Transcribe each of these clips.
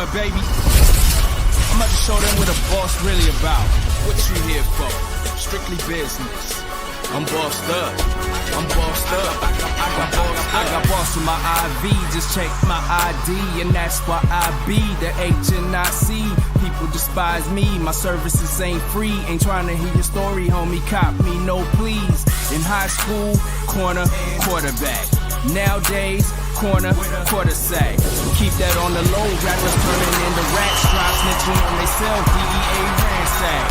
Sheduer, baby. I'm about to show them what a boss really about. What you here for? Strictly business. I'm bossed up. I'm bossed up. I got boss in my IV. Just check my ID, and that's why I be the HNIC. People despise me. My services ain't free. Ain't trying to hear your story, homie. Cop me, no please. In high school, corner, quarterback. Nowadays, corner, quarter sack. Keep that on the low. Rappers turning into rats. Drop snitching on they self. DEA ransack.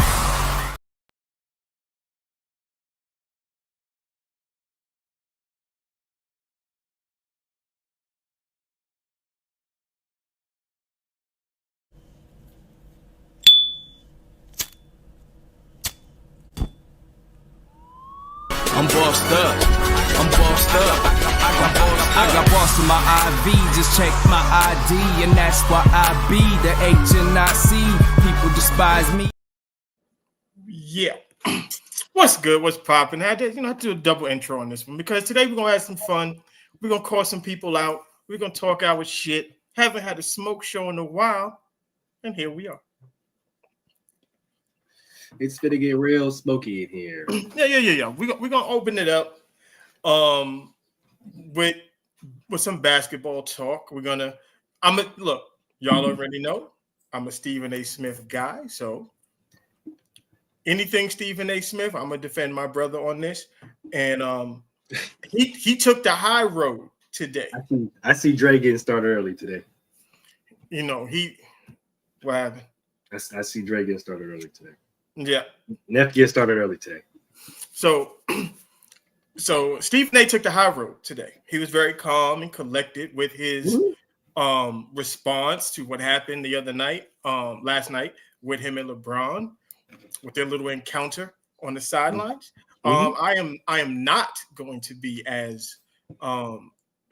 I'm bossed up. I'm bossed up. I got boss in my IV. Just check my ID, and that's why I be the HNIC. People despise me. Yeah. What's good? What's popping? I had to do a double intro on this one because today we're gonna have some fun. We're gonna call some people out. We're gonna talk our shit. Haven't had a smoke show in a while, and here we are. It's gonna get real smoky in here. Yeah. We're gonna open it up with some basketball talk. Look, y'all already know I'm a Stephen A. Smith guy, so anything Stephen A. Smith, I'm gonna defend my brother on this. And he took the high road today. I see Dre getting started early today. What happened? I see Dre getting started early today. Yeah. Neff get started early today. So Stephen A. took the high road today. He was very calm and collected with his response to what happened the other night, last night, with him and LeBron, with their little encounter on the sidelines. I am not going to be as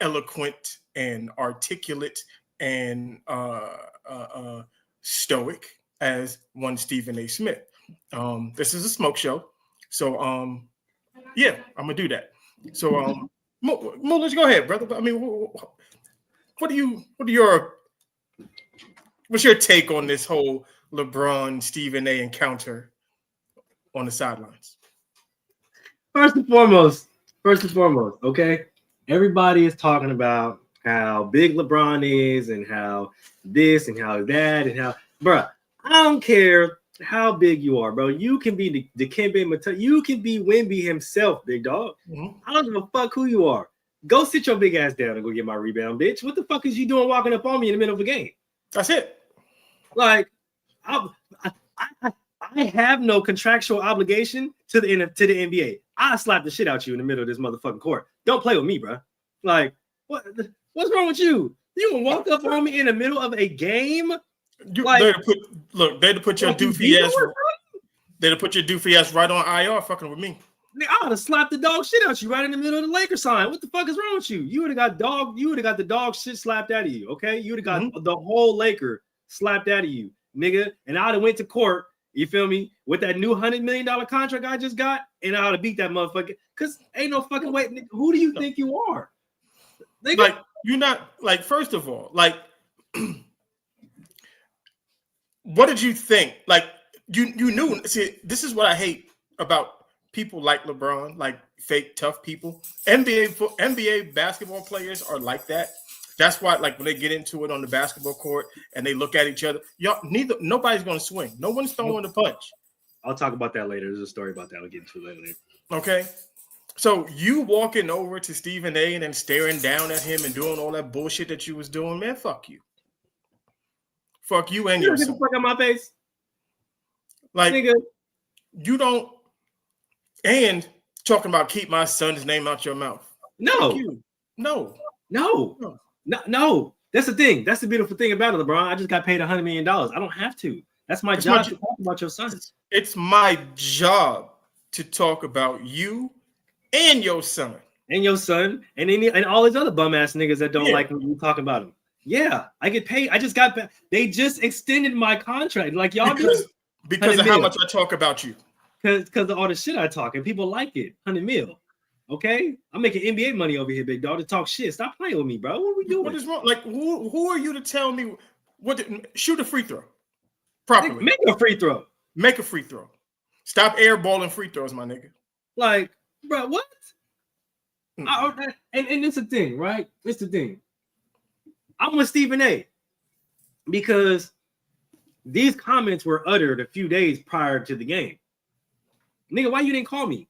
eloquent and articulate and stoic as one Stephen A. Smith. This is a smoke show, so yeah, I'm gonna do that. So Mo, let's go ahead, brother. I mean, what's your take on this whole LeBron Stephen A. encounter on the sidelines? First and foremost, okay. Everybody is talking about how big LeBron is and how this and how that and how, bruh, I don't care how big you are, bro. You can be the Dikembe Mutombo. You can be Wemby himself, big dog. I don't give a fuck who you are. Go sit your big ass down and go get my rebound, bitch. What the fuck is you doing walking up on me in the middle of a game? That's it. Like, I have no contractual obligation to the NBA. I slap the shit out you in the middle of this motherfucking court. Don't play with me, bro. Like, what's wrong with you? You gonna walk up on me in the middle of a game? They'd put your doofy ass. They'd put your doofy ass right on IR, fucking with me. I would have slapped the dog shit out you right in the middle of the Lakers sign. What the fuck is wrong with you? You would have got the dog shit slapped out of you. Okay, you would have got the whole Laker slapped out of you, nigga. And I would have went to court. You feel me? With that new $100 million contract I just got, and I would have beat that motherfucker. Cause ain't no fucking way. Nigga, who do you think you are? Nigga? Like, you're not, like, first of all, like, what did you think? Like, you knew. See, this is what I hate about people like LeBron, like fake tough people. NBA basketball players are like that. That's why, like, when they get into it on the basketball court and they nobody's going to swing. No one's throwing a punch. I'll talk about that later. There's a story about that. I'll get into it later. Okay. So you walking over to Stephen A. and then staring down at him and doing all that bullshit that you was doing, man, fuck you. Fuck you and your son. Get the fuck out my face. Like, nigga. You don't, and talking about keep my son's name out your mouth. No. No. That's the thing. That's the beautiful thing about it, LeBron. I just got paid $100 million. I don't have to. That's my job to talk about your son. It's my job to talk about you and your son. And all these other bum ass niggas that don't like when you talk about them. Yeah, I get paid. I just got. They just extended my contract, like y'all because of how much I talk about you. Because of all the shit I talk, and people like it. $100 million. Okay, I'm making NBA money over here, big dog. To talk shit. Stop playing with me, bro. What are we doing? What is wrong? Like, who are you to tell me Shoot a free throw properly. Make a free throw. Make a free throw. Stop airballing free throws, my nigga. Like, bro, what? And it's the thing, right? It's the thing. I'm with Stephen A. Because these comments were uttered a few days prior to the game. Nigga, why you didn't call me?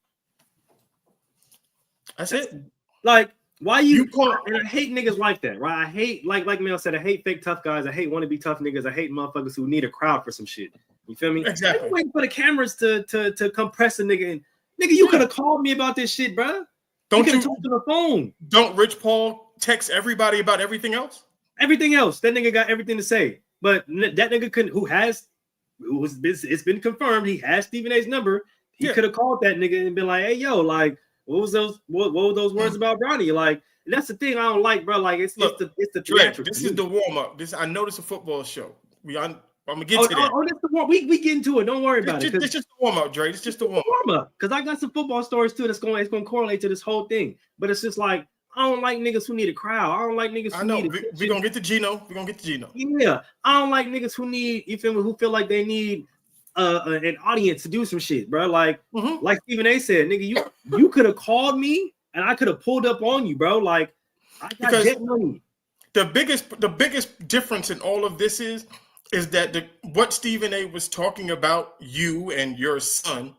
That's it. Like, why you call? And I hate niggas like that, right? I hate, like Mel said, I hate fake tough guys. I hate wannabe tough niggas. I hate motherfuckers who need a crowd for some shit. You feel me? Exactly. Waiting for the cameras to compress a nigga in. Nigga, you could have called me about this shit, bro. Don't you talk to the phone? Don't Rich Paul text everybody about everything else? Everything else. That nigga got everything to say. But that nigga couldn't. It's been confirmed. He has Stephen A's number. He could have called that nigga and been like, "Hey, yo, like, what were those words about Bronny?" Like, and that's the thing I don't like, bro. Like, it's the Drake, this is the warm up. I know this is a football show. I'm gonna get to that. That's the warm. We get into it. Don't worry about it. It's just the warm up, Drake. It's just the warm up. Because I got some football stories too. It's going to correlate to this whole thing. But it's just like, I don't like niggas who need a crowd. I don't like niggas who need. We're gonna get to Gino. Yeah, I don't like niggas who need. You feel me? Who feel like they need an audience to do some shit, bro. Like, like Stephen A said, nigga, you could have called me and I could have pulled up on you, bro. Like, I got jet money. The biggest difference in all of this is that what Stephen A was talking about, you and your son,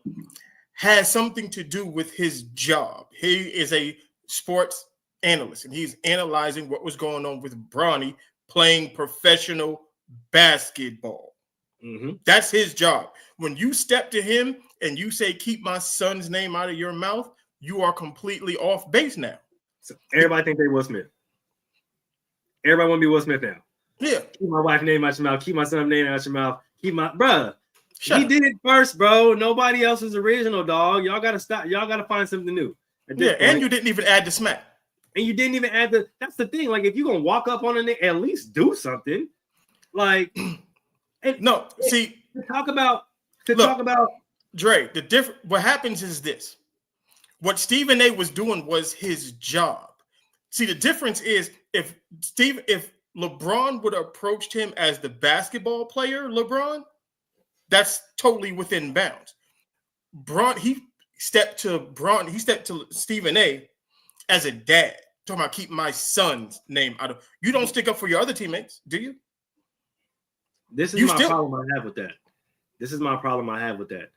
has something to do with his job. He is a sports analyst, and he's analyzing what was going on with Bronny playing professional basketball. That's his job. When you step to him and you say, "Keep my son's name out of your mouth," you are completely off base now. So everybody think they Will Smith. Everybody want to be Will Smith now. Yeah. Keep my wife's name out your mouth. Keep my son's name out your mouth. Keep my bruh. He did it first, bro. Nobody else is original, dog. Y'all gotta stop. Y'all gotta find something new. And you didn't even add the smack. And you didn't even add the. That's the thing. Like, if you're gonna walk up on it, at least do something. Like, talk about Dre. What happens is this: what Stephen A was doing was his job. See, the difference is if LeBron would have approached him as the basketball player, that's totally within bounds. He stepped to Stephen A as a dad, talking about keep my son's name out of. You don't stick up for your other teammates, do you? This is my problem I have with that.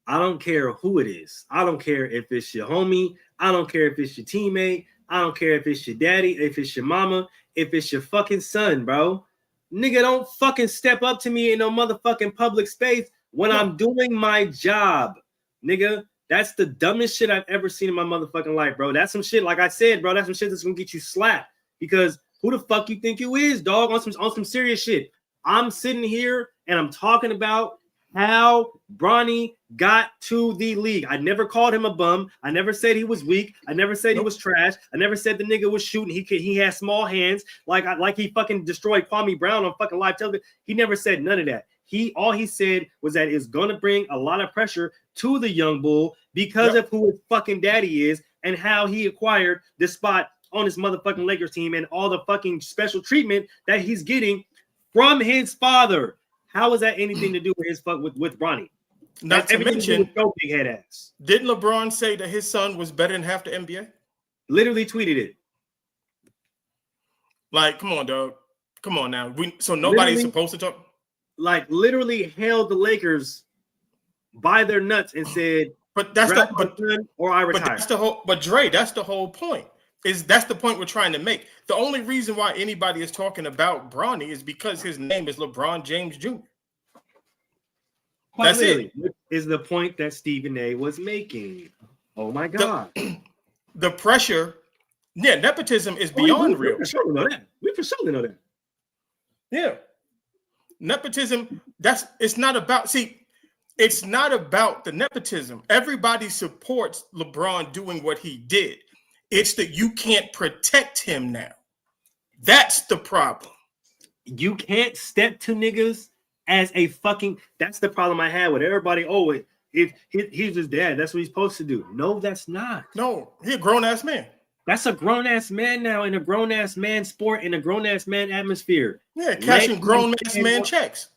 I don't care who it is. I don't care if it's your homie. I don't care if it's your teammate. I don't care if it's your daddy, if it's your mama, if it's your fucking son, bro. Nigga, don't fucking step up to me in no motherfucking public space when I'm doing my job. Nigga, that's the dumbest shit I've ever seen in my motherfucking life, bro. That's some shit, like I said, bro, that's some shit that's gonna get you slapped. Because who the fuck you think you is, dog, on some serious shit. I'm sitting here and I'm talking about how Bronny got to the league. I never called him a bum. I never said he was weak. I never said he was trash. I never said the nigga was shooting. He had small hands, like he fucking destroyed Kwame Brown on fucking live television. He never said none of that. All he said was that it's gonna bring a lot of pressure to the young bull because of who his fucking daddy is and how he acquired this spot on his motherfucking Lakers team and all the fucking special treatment that he's getting from his father. How is that anything to do with his with Bronny? Not to mention, big head ass. Didn't LeBron say that his son was better than half the NBA? Literally tweeted it. Like, come on, dog. Come on now. So nobody's supposed to talk. Like, literally held the Lakers by their nuts and said, "But that's I retire." But that's the whole. But Dre, that's the whole point. That's the point we're trying to make. The only reason why anybody is talking about Bronny is because his name is LeBron James Jr. That's it. Is the point that Stephen A was making. Oh my God. The pressure, nepotism is beyond real. We for sure know that. Yeah. Nepotism, it's not about the nepotism. Everybody supports LeBron doing what he did. It's that you can't protect him now. That's the problem. You can't step to niggas as a fucking. That's the problem I had with everybody. Oh, if he's his dad, that's what he's supposed to do. No, that's not. No, he's a grown ass man. That's a grown ass man now in a grown ass man sport in a grown ass man atmosphere. Yeah, cashing grown ass man checks.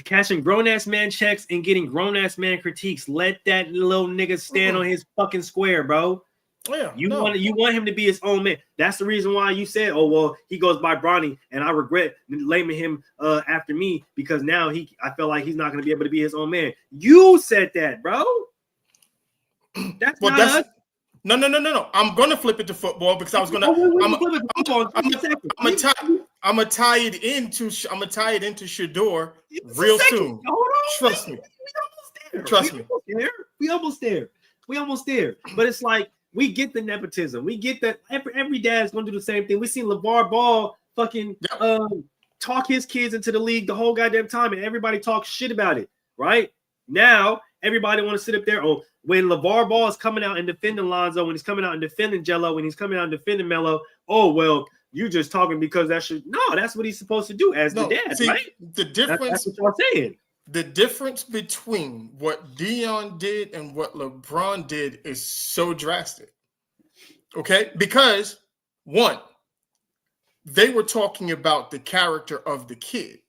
Cashing grown ass man checks and getting grown ass man critiques. Let that little nigga stand on his fucking square, bro. Yeah, you want him to be his own man. That's the reason why you said, oh well, he goes by Bronny, and I regret naming him after me because now I feel like he's not going to be able to be his own man. You said that, bro. No. I'm gonna flip it to football because I was gonna. I'm gonna tie it into Shedeur real soon. Trust me. Trust me. We almost there. But it's like we get the nepotism. We get that every dad's gonna do the same thing. We seen LeVar Ball fucking talk his kids into the league the whole goddamn time, and everybody talks shit about it. Right now, everybody want to sit up there. Oh, when LeVar Ball is coming out and defending Lonzo, when he's coming out and defending Jello, when he's coming out and defending Melo, oh well, you just talking because that should that's what he's supposed to do as the dad, right? The difference. That's what y'all saying. The difference between what Dion did and what LeBron did is so drastic. Okay? Because, one, they were talking about the character of the kid,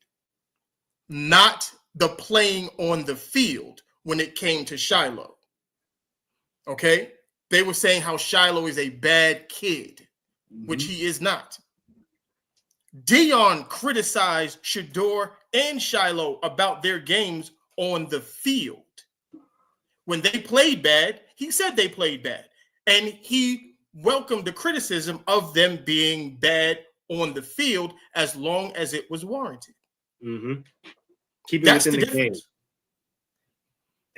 not the playing on the field when it came to Shiloh. Okay? They were saying how Shiloh is a bad kid, which he is not. Dion criticized Shedeur and Shiloh about their games on the field. When they played bad, he said they played bad. And he welcomed the criticism of them being bad on the field as long as it was warranted. Keep it within the game.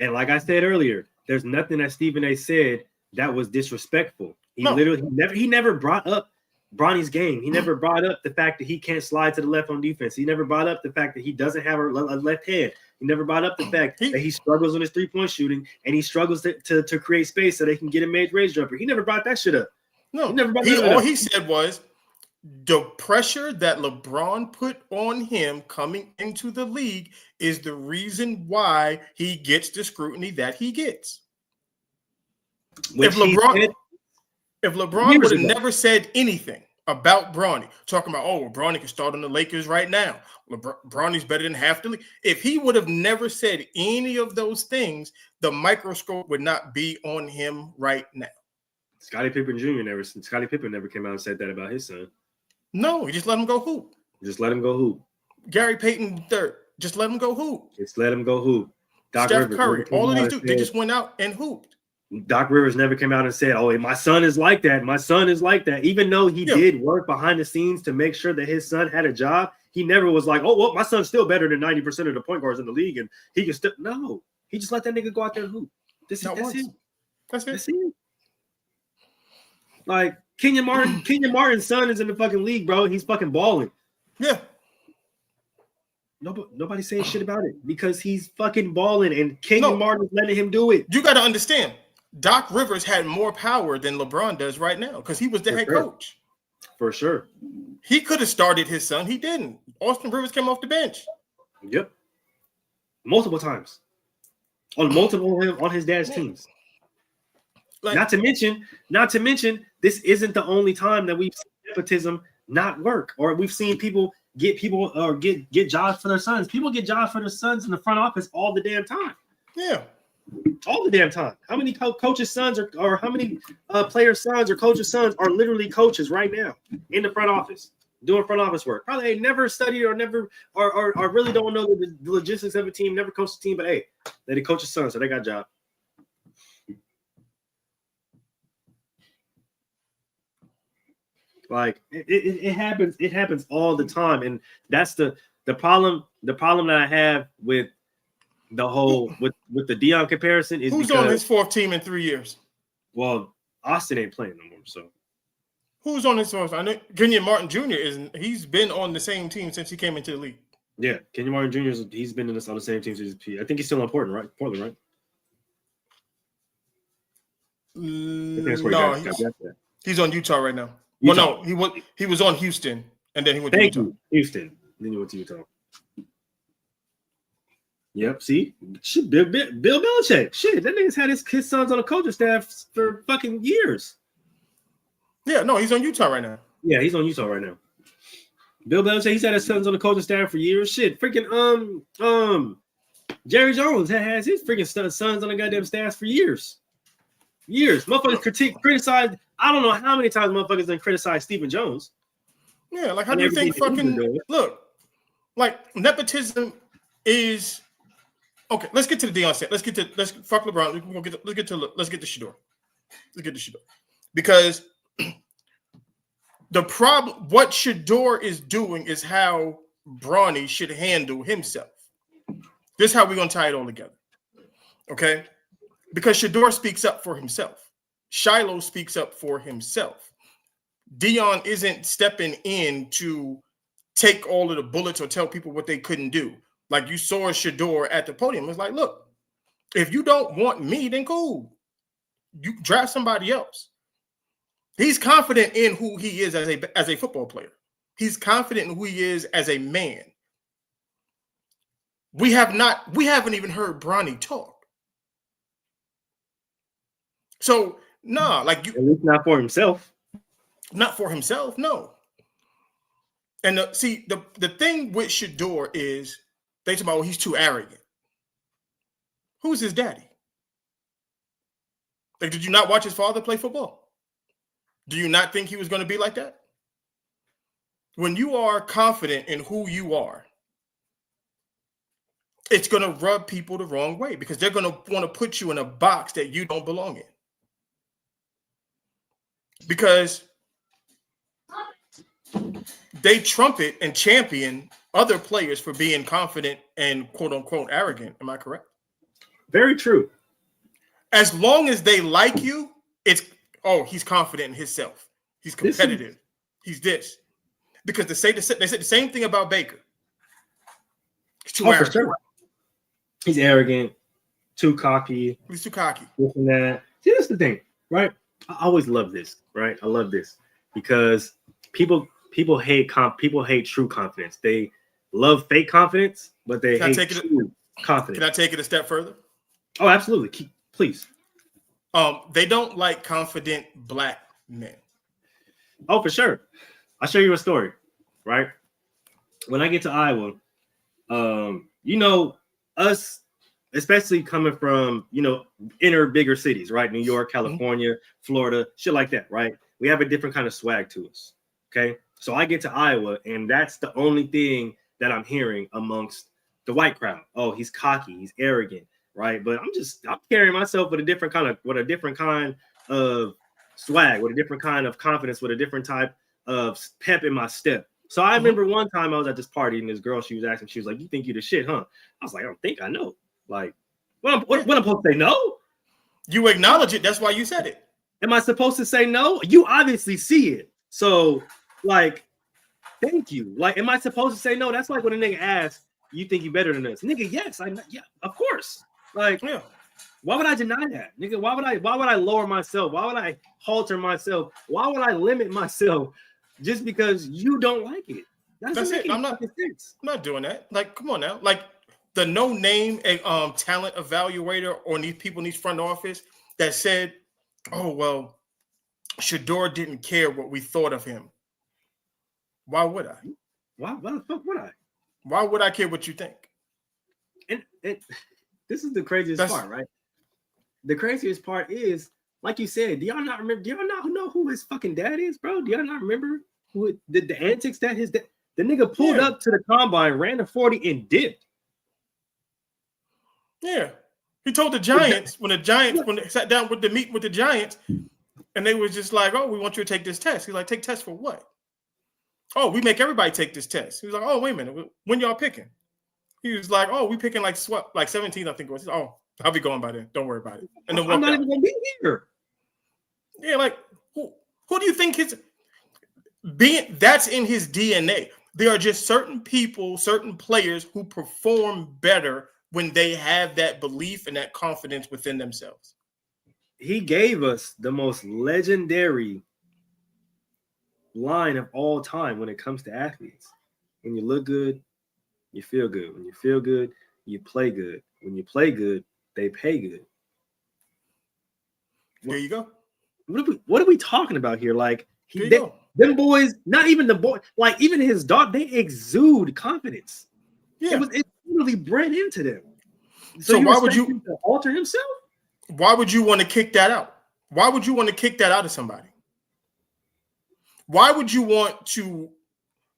And like I said earlier, there's nothing that Stephen A. said that was disrespectful. He never brought up Bronny's game. He never brought up the fact that he can't slide to the left on defense. He never brought up the fact that he doesn't have a left hand. He never brought up the fact that he struggles on his three-point shooting and he struggles to create space so they can get a mid-range jumper. He never brought that shit up. No, he never brought all he said was the pressure that LeBron put on him coming into the league is the reason why he gets the scrutiny that he gets. If LeBron would have never said anything about Bronny, talking about, oh, Bronny can start on the Lakers right now. Bronny's better than half the league. If he would have never said any of those things, the microscope would not be on him right now. Scottie Pippen never came out and said that about his son. No, he just let him go hoop. Gary Payton III, just let him go hoop. Doc Steph Rivers, Curry, all of these dudes, they just went out and hooped. Doc Rivers never came out and said, oh, my son is like that. My son is like that. Even though he did work behind the scenes to make sure that his son had a job, he never was like, oh, well, my son's still better than 90% of the point guards in the league. And he can still, no, he just let that nigga go out there and hoop. That's it. Like Kenyon Martin's son is in the fucking league, bro. He's fucking balling. Yeah. Nobody saying shit about it because he's fucking balling and Kenyon Martin's letting him do it. You got to understand, Doc Rivers had more power than LeBron does right now because he was the head coach. For sure. He could have started his son. He didn't. Austin Rivers came off the bench. Yep. Multiple times. On his dad's teams. Like, not to mention, this isn't the only time that we've seen nepotism not work, or we've seen people get jobs for their sons. People get jobs for their sons in the front office all the damn time. Yeah. All the damn time. How many coaches' sons or how many players' sons or coaches' sons are literally coaches right now in the front office doing front office work? Probably they never studied or really don't know the logistics of a team, never coached a team, but hey, they coach a son, so they got a job. Like it happens all the time, and that's the problem. The problem that I have with the whole with the Dion comparison is who's on his fourth team in 3 years. Well, Austin ain't playing no more, so who's on his fourth? I know Kenyon Martin Jr. He's been on the same team since he came into the league. Yeah, Kenyon Martin Jr. He's been on the same team since I think he's still on Portland, right? Portland, right? He's on Utah right now. Utah. Well, no, he was on Houston, and then he went to Utah. Houston, then he went to Utah. Yep. See, shit, Bill Belichick. Shit, that nigga's had his sons on the coaching staff for fucking years. Yeah, no, he's on Utah right now. Yeah, he's on Utah right now. Bill Belichick, he's had his sons on the coaching staff for years. Shit, freaking Jerry Jones has his freaking sons on the goddamn staff for years. Motherfuckers criticized. I don't know how many times motherfuckers done criticized Stephen Jones. Yeah, like how do you think fucking look? Like nepotism is okay. Let's get to the Deion set. Let's fuck LeBron. Let's get to Sheduer. Let's get to Sheduer because the problem, what Sheduer is doing is how Bronny should handle himself. This is how we're gonna tie it all together, okay? Because Sheduer speaks up for himself. Shiloh speaks up for himself. Deion isn't stepping in to take all of the bullets or tell people what they couldn't do. Like you saw Sheduer at the podium. It's like, look, if you don't want me, then cool. You draft somebody else. He's confident in who he is as a football player. He's confident in who he is as a man. We haven't even heard Bronny talk. So, nah, like you, at least not for himself. Not for himself, no. And the thing with Sheduer is they talk about, well, he's too arrogant. Who's his daddy? Like, did you not watch his father play football? Do you not think he was going to be like that? When you are confident in who you are, it's going to rub people the wrong way because they're going to want to put you in a box that you don't belong in. Because they trumpet and champion other players for being confident and quote unquote arrogant. Am I correct? Very true. As long as they like you, it's, oh, he's confident in himself. He's competitive. He's this. Because they said the same thing about Baker. He's too arrogant. Sure. He's arrogant, too cocky. He's too cocky. This and that. See, that's the thing, right? I always love this, right? I love this because people hate true confidence. They love fake confidence, but they hate true confidence. Can I take it a step further? Oh, absolutely. Please. They don't like confident black men. Oh, for sure. I'll show you a story, right? When I get to Iowa, us, especially coming from, inner bigger cities, right? New York, California, Florida, shit like that, right? We have a different kind of swag to us, okay? So I get to Iowa, and that's the only thing that I'm hearing amongst the white crowd. Oh, he's cocky, he's arrogant, right? But I'm carrying myself with a different kind of swag, with a different kind of confidence, with a different type of pep in my step. So I remember one time I was at this party and this girl, she was asking, she was like, "You think you the shit, huh?" I was like, "I don't think I know." Like, what I'm supposed to say no? You acknowledge it. That's why you said it. Am I supposed to say no? You obviously see it. So, like, thank you. Like, am I supposed to say no? That's like when a nigga asks, "You think you better than us?" Nigga, yes, yeah, of course. Like, yeah. Why would I deny that? Nigga, why would I lower myself? Why would I halter myself? Why would I limit myself just because you don't like it? That's it. I'm not doing that. Like, come on now. Like the no-name talent evaluator or these people in these front office that said, "Oh, well, Sheduer didn't care what we thought of him." Why would I? Why the fuck would I? Why would I care what you think? And this is the craziest part, right? The craziest part is, like you said, do y'all not remember? Do y'all not know who his fucking dad is, bro? Do y'all not remember who the antics that his dad? The nigga pulled up to the combine, ran the 40, and dipped. Yeah, he told the Giants when they sat down with the Giants, and they was just like, "Oh, we want you to take this test." He's like, "Take test for what?" "Oh, we make everybody take this test." He was like, "Oh, wait a minute, when y'all picking?" He was like, "Oh, we picking like 17, I think it was." "Oh, I'll be going by then. Don't worry about it." And then I'm not even gonna be here. Yeah, like who do you think that's in his DNA? There are just certain people, certain players who perform better when they have that belief and that confidence within themselves. He gave us the most legendary line of all time when it comes to athletes. When you look good, you feel good. When you feel good, you play good. When you play good, they pay good. There you go. What are we talking about here? Like, Them boys, not even the boy, like even his dog, they exude confidence. Yeah, it's really bred into them. So why would you to alter himself? Why would you want to kick that out? Why would you want to kick that out of somebody? Why would you want to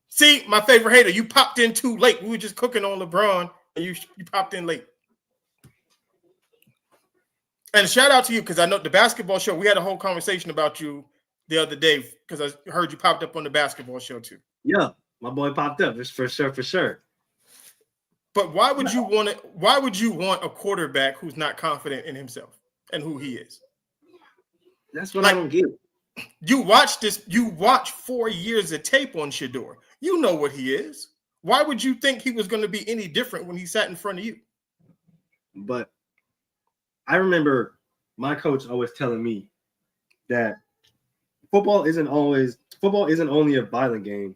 see my favorite hater? You popped in too late. We were just cooking on LeBron, and you popped in late. And shout out to you because I know the basketball show. We had a whole conversation about you the other day because I heard you popped up on the basketball show too. Yeah, my boy popped up. It's for sure. But why would you want it? Why would you want a quarterback who's not confident in himself and who he is? That's what I don't get. You watch this. You watch 4 years of tape on Sheduer. You know what he is. Why would you think he was going to be any different when he sat in front of you? But I remember my coach always telling me that football isn't only a violent game.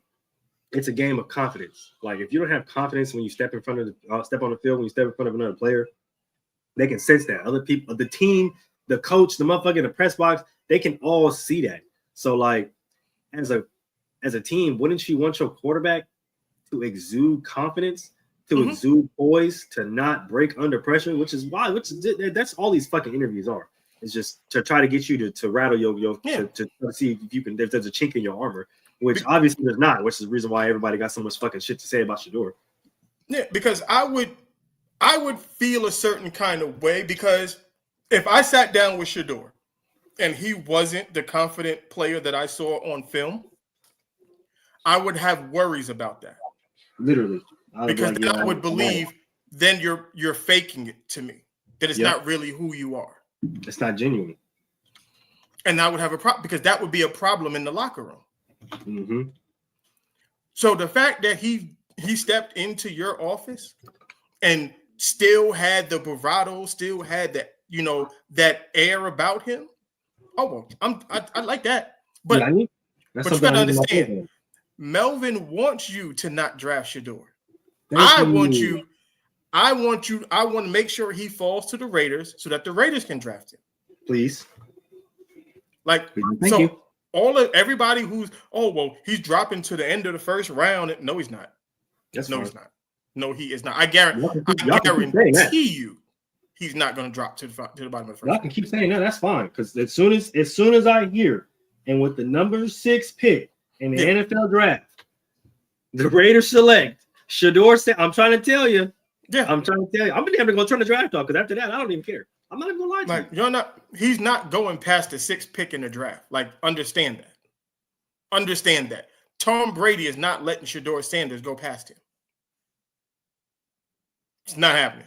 It's a game of confidence. Like if you don't have confidence when you step in front of step on the field, when you step in front of another player, they can sense that. Other people, the team, the coach, the motherfucker in the press box, they can all see that. So like as a team, wouldn't you want your quarterback to exude confidence, to exude poise, to not break under pressure, that's all these fucking interviews are. It's just to try to get you to rattle to see if there's a chink in your armor, which obviously there's not, which is the reason why everybody got so much fucking shit to say about Sheduer. Yeah, because I would feel a certain kind of way because if I sat down with Sheduer and he wasn't the confident player that I saw on film, I would have worries about that. Literally. Because then I would believe then you're faking it to me, that it's not really who you are. It's not genuine. And I would have a problem because that would be a problem in the locker room. Mm-hmm. So the fact that he stepped into your office and still had the bravado, still had that, that air about him. Oh, well, I like that. But, but you got to understand, Melvin wants you to not draft Sheduer. I want to make sure he falls to the Raiders so that the Raiders can draft him. Please. Thank you. Everybody who's he's dropping to the end of the first round. No, he's not. He's not. No, he is not. I guarantee you he's not going to drop to the bottom of the first. Y'all can keep saying that. That's fine. Because as soon as I hear, and with the number 6 pick in the NFL draft, the Raiders select Shedeur Sanders. I'm trying to tell you. Yeah. I'm going to turn the draft off because after that, I don't even care. I'm not even going to lie to you. He's not going past the 6th pick in the draft. Understand that. Understand that. Tom Brady is not letting Shedeur Sanders go past him. It's not happening.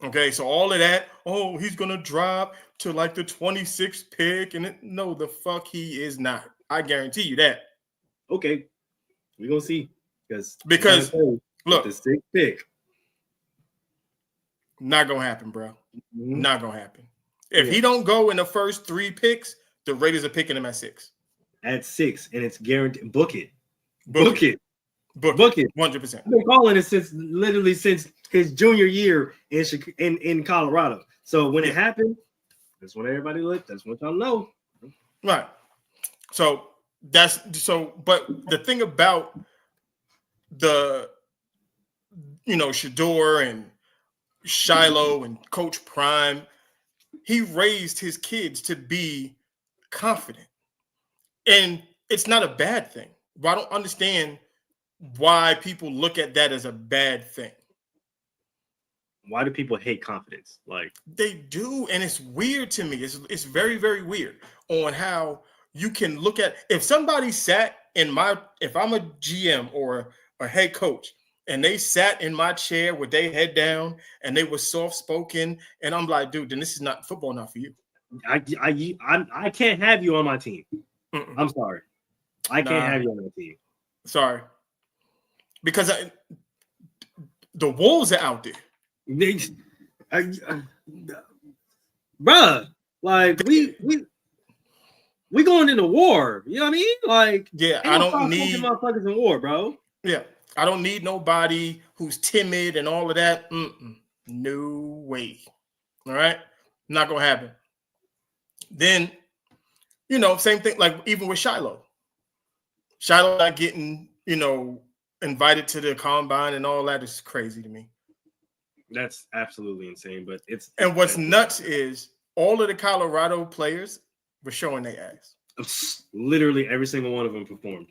Okay, so all of that, he's going to drop to the 26th pick. No, the fuck he is not. I guarantee you that. Okay. We're going to see. Because look, the 6th pick. Not going to happen, bro. Mm-hmm. Not going to happen. If he don't go in the first 3 picks, the Raiders are picking him at 6. At 6, and it's guaranteed. Book it. 100%. I've been calling it since his junior year in Colorado. So when it happened, that's when everybody looked. That's what y'all know. Right. So but the thing about the Sheduer and Shiloh and Coach Prime, he raised his kids to be confident. And it's not a bad thing. But I don't understand why people look at that as a bad thing. Why do people hate confidence? They do, and it's weird to me. It's very, very weird on how you can look at if somebody sat if I'm a GM or a head coach and they sat in my chair with their head down and they were soft-spoken, and I'm like, dude, then this is not football, not for you. I can't have you on my team. Mm-mm. I'm sorry. I can't have you on my team. Sorry. Because the wolves are out there. Bruh, we going into war. You know what I mean? I don't need motherfuckers in war, bro. Yeah, I don't need nobody who's timid and all of that. No way. All right, not gonna happen. Then You know, same thing. Like even with Shiloh not getting, you know, invited to the combine and all that is crazy to me. That's absolutely insane. But and what's nuts is all of the Colorado players were showing their ass. Literally every single one of them performed.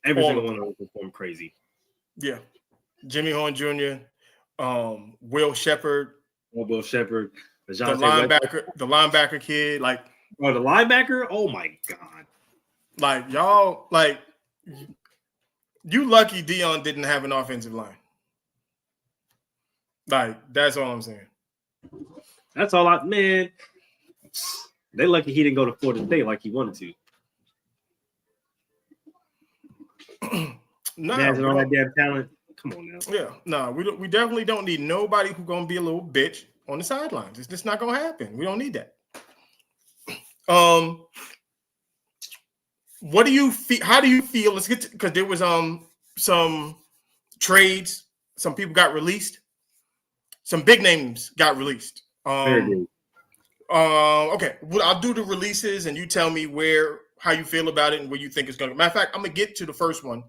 Every single one of them performed crazy. Yeah. Jimmy Horn Jr., Will Shepard. Will Shepard. The linebacker kid. Like, the linebacker? Oh my God. Like, y'all, like, you lucky Dion didn't have an offensive line. Like, that's all I'm saying. That's all man. They lucky he didn't go to Florida State like he wanted to. Nah, Imagine all that damn talent. Come on now. Yeah, no, we definitely don't need nobody who's gonna be a little bitch on the sidelines. It's just not gonna happen. We don't need that. What do you feel? How do you feel? Let's get because there was some trades. Some people got released. Some big names got released. Very good. Okay, well, I'll do the releases, and you tell me how you feel about it and where you think it's going to. Matter of fact, I'm gonna get to the first one,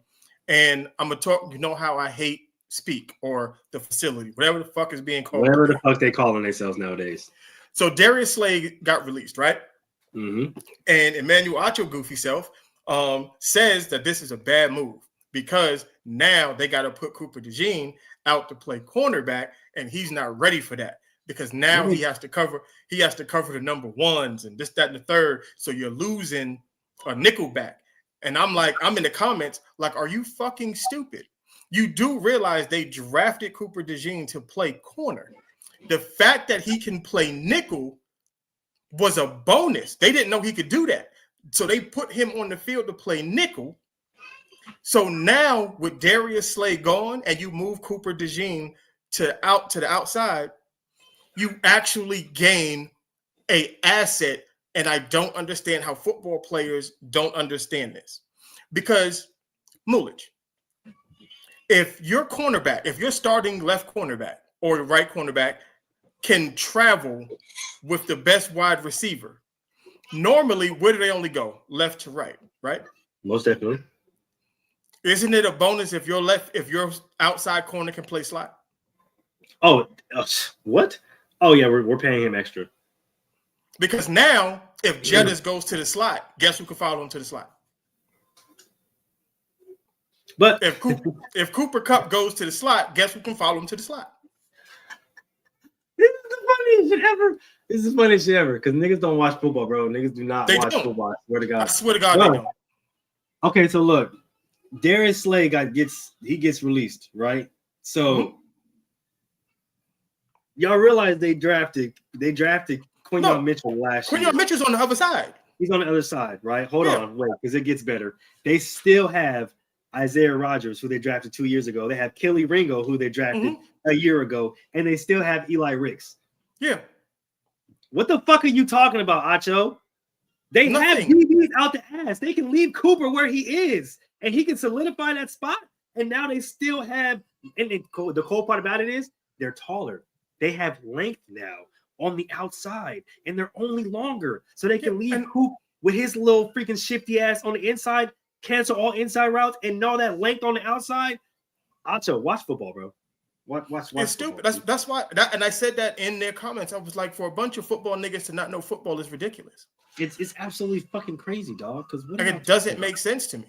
and I'm gonna talk. You know how I hate Speak or the facility, whatever the fuck is being called. Whatever the fuck they calling themselves nowadays. So Darius Slay got released, right? Mm-hmm. And Emmanuel Acho goofy self says that this is a bad move because now they got to put Cooper DeJean out to play cornerback, and he's not ready for that because now he has to cover the number ones and this, that, and the third. So you're losing a nickel back. And I'm in the comments, like, are you fucking stupid? You do realize they drafted Cooper DeJean to play corner. The fact that he can play nickel was a bonus. They didn't know he could do that. So they put him on the field to play nickel. So now with Darius Slay gone and you move Cooper DeJean to the outside, you actually gain an asset. And I don't understand how football players don't understand this. Because, Mulich, if your starting left cornerback or the right cornerback can travel with the best wide receiver, normally, where do they only go? Left to right, right? Most definitely. Isn't it a bonus if your outside corner can play slot? Oh, what? Oh yeah, we're paying him extra. Because now, if Jedis goes to the slot, guess who can follow him to the slot? But if Cooper Kupp goes to the slot, guess who can follow him to the slot? This is the funniest shit ever. This is the funniest shit ever because niggas don't watch football, bro. Niggas do not watch football. I swear to God. I swear to God, they don't. Okay, so look, Darius Slay gets released, right? So y'all realize they drafted Quinyon Mitchell last year. Quinyon Mitchell's on the other side. He's on the other side, right? Hold on, wait, because it gets better. They still have Isaiah Rodgers, who they drafted 2 years ago. They have Kelly Ringo, who they drafted a year ago, and they still have Eli Ricks. Yeah. What the fuck are you talking about, Acho? They have DBs out the ass. They can leave Cooper where he is, and he can solidify that spot. And now they still have, and the cool part about it is they're taller. They have length now on the outside, and they're only longer. So they can leave Coop with his little freaking shifty ass on the inside, cancel all inside routes, and all that length on the outside. Acho, watch football, bro. Watch it's stupid. That's why. And I said that in their comments. I was like, for a bunch of football niggas to not know football is ridiculous. It's absolutely fucking crazy, dog. Because it doesn't make sense to me.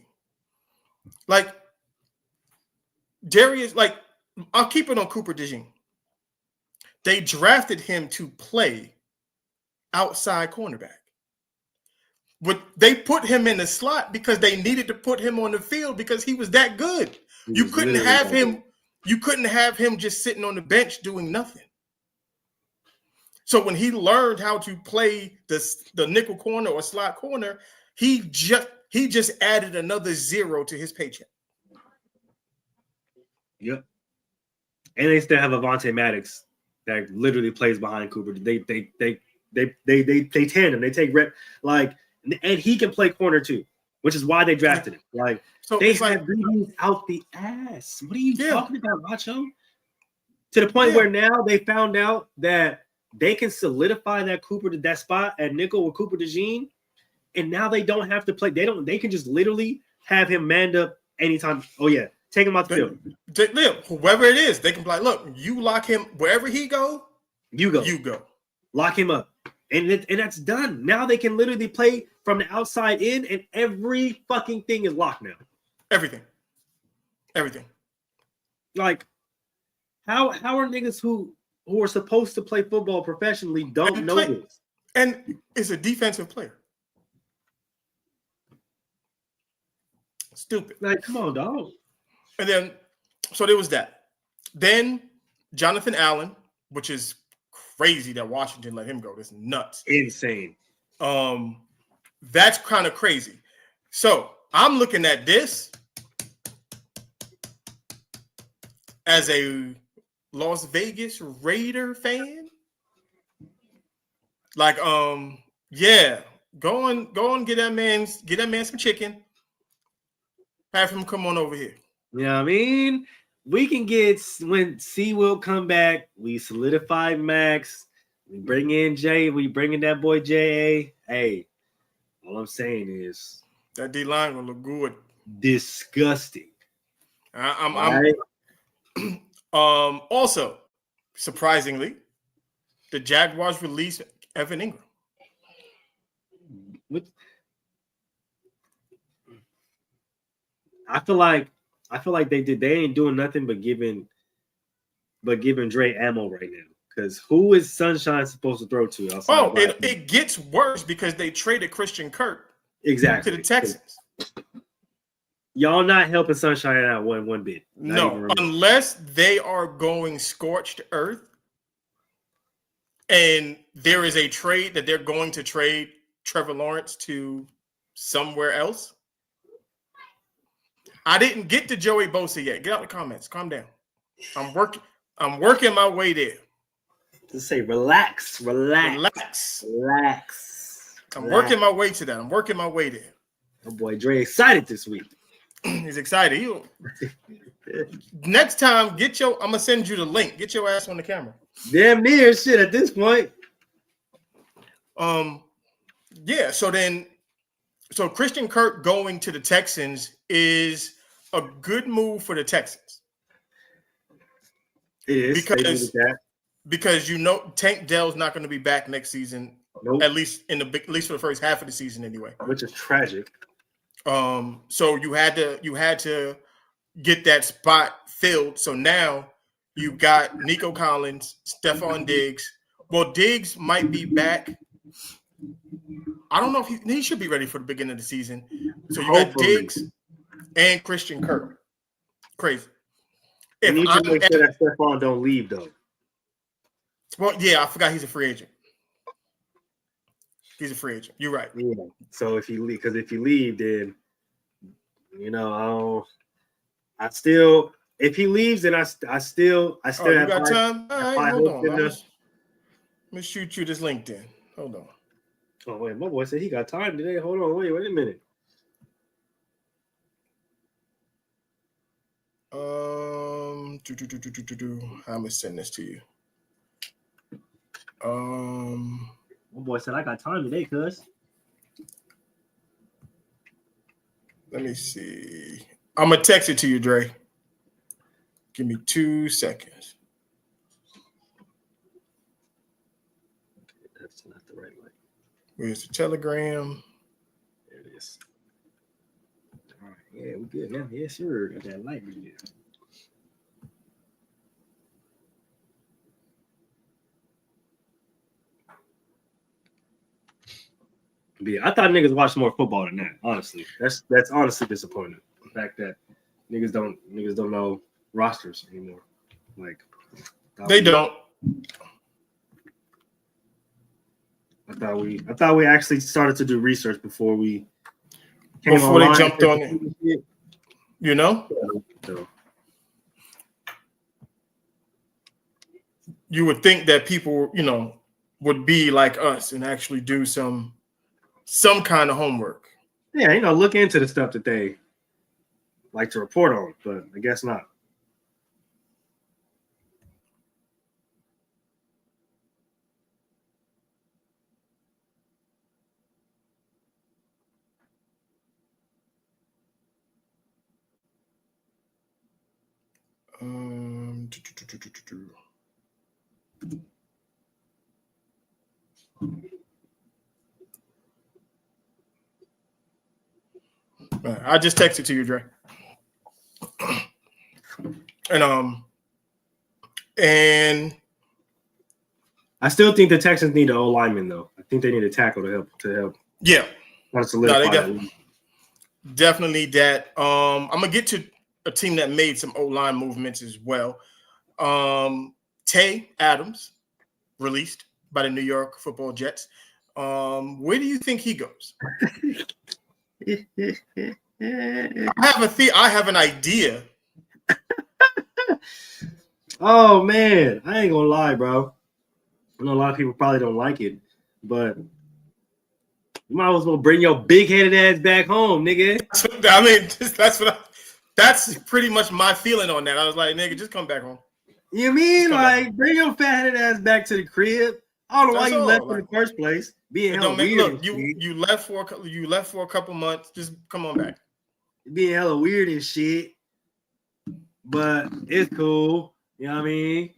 Like Darius, like I'll keep it on Cooper DeJean. They drafted him to play outside cornerback. They put him in the slot because they needed to put him on the field because he was that good. You couldn't have him. You couldn't have him just sitting on the bench doing nothing. So when he learned how to play the nickel corner or slot corner, he just added another zero to his paycheck. Yep. And they still have Avonte Maddox that literally plays behind Cooper. They tandem. They take rep and he can play corner too, which is why they drafted him. Like so they have DBs out the ass. What are you talking about, Macho? To the point where now they found out that they can solidify that spot at nickel with Cooper DeJean and now they don't have to play. They can just literally have him manned up anytime. Oh yeah, take him out the field. Whoever it is, they can be like, look, you lock him wherever he go. You go. Lock him up. And that's done. Now they can literally play from the outside in, and every fucking thing is locked now. Everything. Like, how are niggas who are supposed to play football professionally don't know this? And it's a defensive player. Stupid. Like, come on, dog. And then, so there was that. Then Jonathan Allen, which is crazy that Washington let him go. That's nuts. Insane. That's kind of crazy. So I'm looking at this as a Las Vegas Raider fan. Like, yeah, go on, get that man some chicken. Have him come on over here. You know what I mean? We can get, when C will come back, we solidify Max. We bring in Jay. We bring in that boy J.A. Hey, all I'm saying is that D-line will look good. Disgusting. Also, surprisingly, the Jaguars released Evan Ingram. I feel like they ain't doing nothing but giving Dre ammo right now. Because who is Sunshine supposed to throw to? It gets worse because they traded Christian Kirk exactly to the Texans. Y'all not helping Sunshine out one bit. No, unless they are going scorched earth, and there is a trade that they're going to trade Trevor Lawrence to somewhere else. I didn't get to Joey Bosa yet. Get out the comments. Calm down. I'm working my way there. Just say relax. I'm working my way to that. I'm working my way there. Oh boy, Dre excited this week. He's excited. Next time, I'm gonna send you the link. Get your ass on the camera. Damn near shit at this point. Yeah. So Christian Kirk going to the Texans is a good move for the Texans. It is because Tank Dell's not going to be back next season. Nope. At least for the first half of the season anyway. Which is tragic. So you had to get that spot filled. So now you got Nico Collins, Stephon Diggs. Well, Diggs might be back. I don't know if he should be ready for the beginning of the season. So you got Diggs and Christian Kirk. Crazy. You need to make sure that Stephon don't leave though. Well, yeah, I forgot he's a free agent. He's a free agent. You're right. Yeah. So if he leave, then if he leaves, then I still you have got time. All right, hold on. Let me shoot you this LinkedIn. Hold on. Oh wait, my boy said he got time today. Hold on, wait a minute. I'm gonna send this to you. My boy said I got time today, cuz. Let me see. I'm gonna text it to you, Dre. Give me 2 seconds. That's not the right way. Where's the Telegram? There it is. All right, yeah, we good now. Yes, sir. Got that light right there. Yeah, I thought niggas watched more football than that. Honestly, that's honestly disappointing. The fact that niggas don't know rosters anymore. Like they don't. I thought we actually started to do research before we they jumped on it. You know. So. You would think that people, would be like us and actually do some kind of homework. Yeah, look into the stuff that they like to report on, but I guess not. I just texted to you, Dre. And I still think the Texans need an O lineman though. I think they need a tackle to help. Yeah, Want to solidify definitely need that. I'm gonna get to a team that made some O-line movements as well. Tay Adams, released by the New York Football Jets. Where do you think he goes? I have an idea. Oh man, I ain't gonna lie, bro. I know a lot of people probably don't like it, but you might as well bring your big-headed ass back home, nigga. I mean, that's pretty much my feeling on that. I was like, nigga, just come back home. You mean like bring your fat-headed ass back to the crib? I don't know why you left in the first place. Being hella weird. Look, you left for a couple months. Just come on back. Being hella weird and shit, but it's cool. You know what I mean?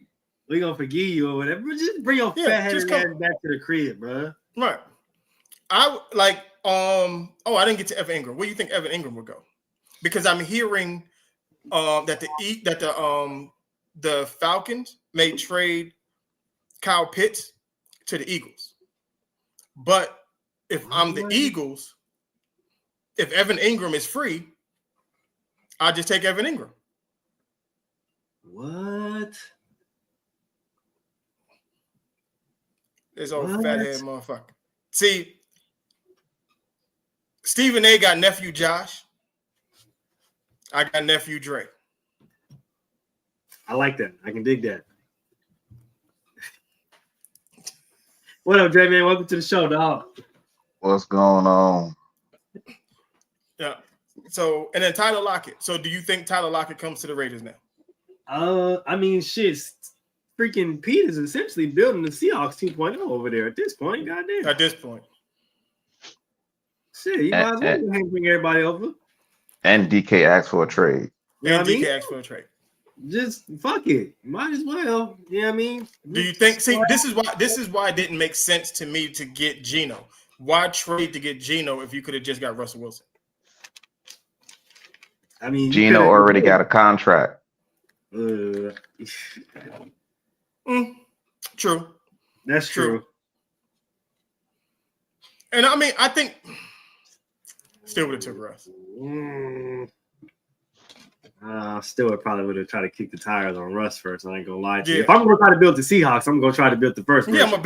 We gonna forgive you or whatever. Just bring your fat-headed ass back to the crib, bro. Right. I like. I didn't get to Evan Ingram. Where do you think Evan Ingram would go? Because I'm hearing that the Falcons may trade Kyle Pitts to the Eagles. But if I'm the Eagles, if Evan Ingram is free, I'll just take Evan Ingram. What? This old fathead motherfucker. See, Stephen A. got nephew Josh. I got nephew Dre. I like that. I can dig that. What up, Dre, man? Welcome to the show, dog. What's going on? Yeah. So, and then Tyler Lockett. So, do you think Tyler Lockett comes to the Raiders now? I mean, shit. Freaking Pete is essentially building the Seahawks 2.0 over there at this point. Goddamn. At this point. Shit, you might as well bring everybody over. And DK asked for a trade. And DK asked for a trade. Just fuck it. Might as well. You know what I mean? Do you think? See, this is why it didn't make sense to me to get Geno. Why trade to get Geno if you could have just got Russell Wilson? I mean, Geno already got a contract. True. That's true. And I mean, I think still would have took Russ. Still probably would have tried to kick the tires on Russ first. I ain't gonna lie to you. If I'm gonna try to build the Seahawks, I'm gonna try to build the first. Yeah, I'm gonna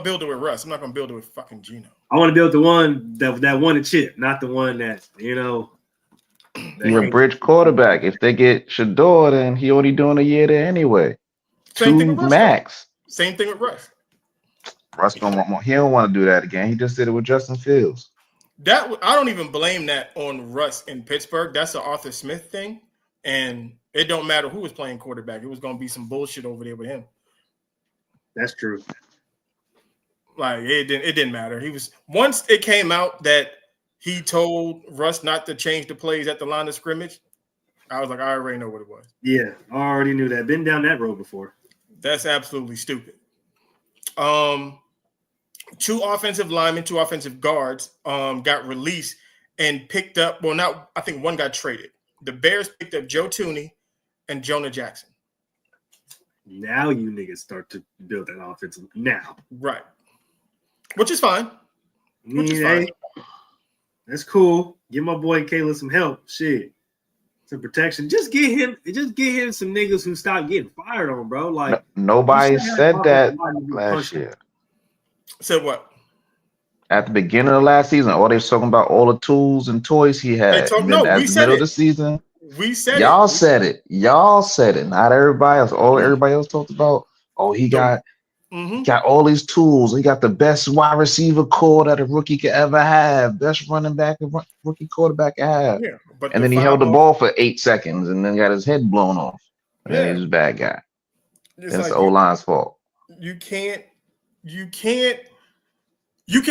build it with Russ. I'm not gonna build it with fucking Geno. I want to build the one that won a chip, not the one that He's a bridge quarterback. If they get Sheduer, then he only doing a year there anyway. Same thing with Russ. Max. Same thing with Russ. Russ don't want more. He don't want to do that again. He just did it with Justin Fields. I don't even blame that on Russ in Pittsburgh. That's an Arthur Smith thing, and it don't matter who was playing quarterback. It was going to be some bullshit over there with him. That's true. Like it didn't matter. He was once it came out that he told Russ not to change the plays at the line of scrimmage. I was like, I already know what it was. Yeah, I already knew that. Been down that road before. That's absolutely stupid. 2 offensive linemen, 2 offensive guards got released and picked up. Well, now I think one got traded. The Bears picked up Joe Tooney and Jonah Jackson. Now you niggas start to build that offensive now. Right. Which is fine. Hey, that's cool. Give my boy Caleb some help. Shit. Some protection. Just get him some niggas who stop getting fired on, bro. Like nobody said that last year. Said what? At the beginning of last season, all they was talking about all the tools and toys he had. We said middle of the season. We said y'all said it. Y'all said it. Not everybody else. Everybody else talked about. Oh, he got all these tools. He got the best wide receiver core that a rookie could ever have. Best running back a rookie quarterback could have. Yeah, and then he held the ball for 8 seconds and then got his head blown off. And then he was a bad guy. It's the O-line's fault. You can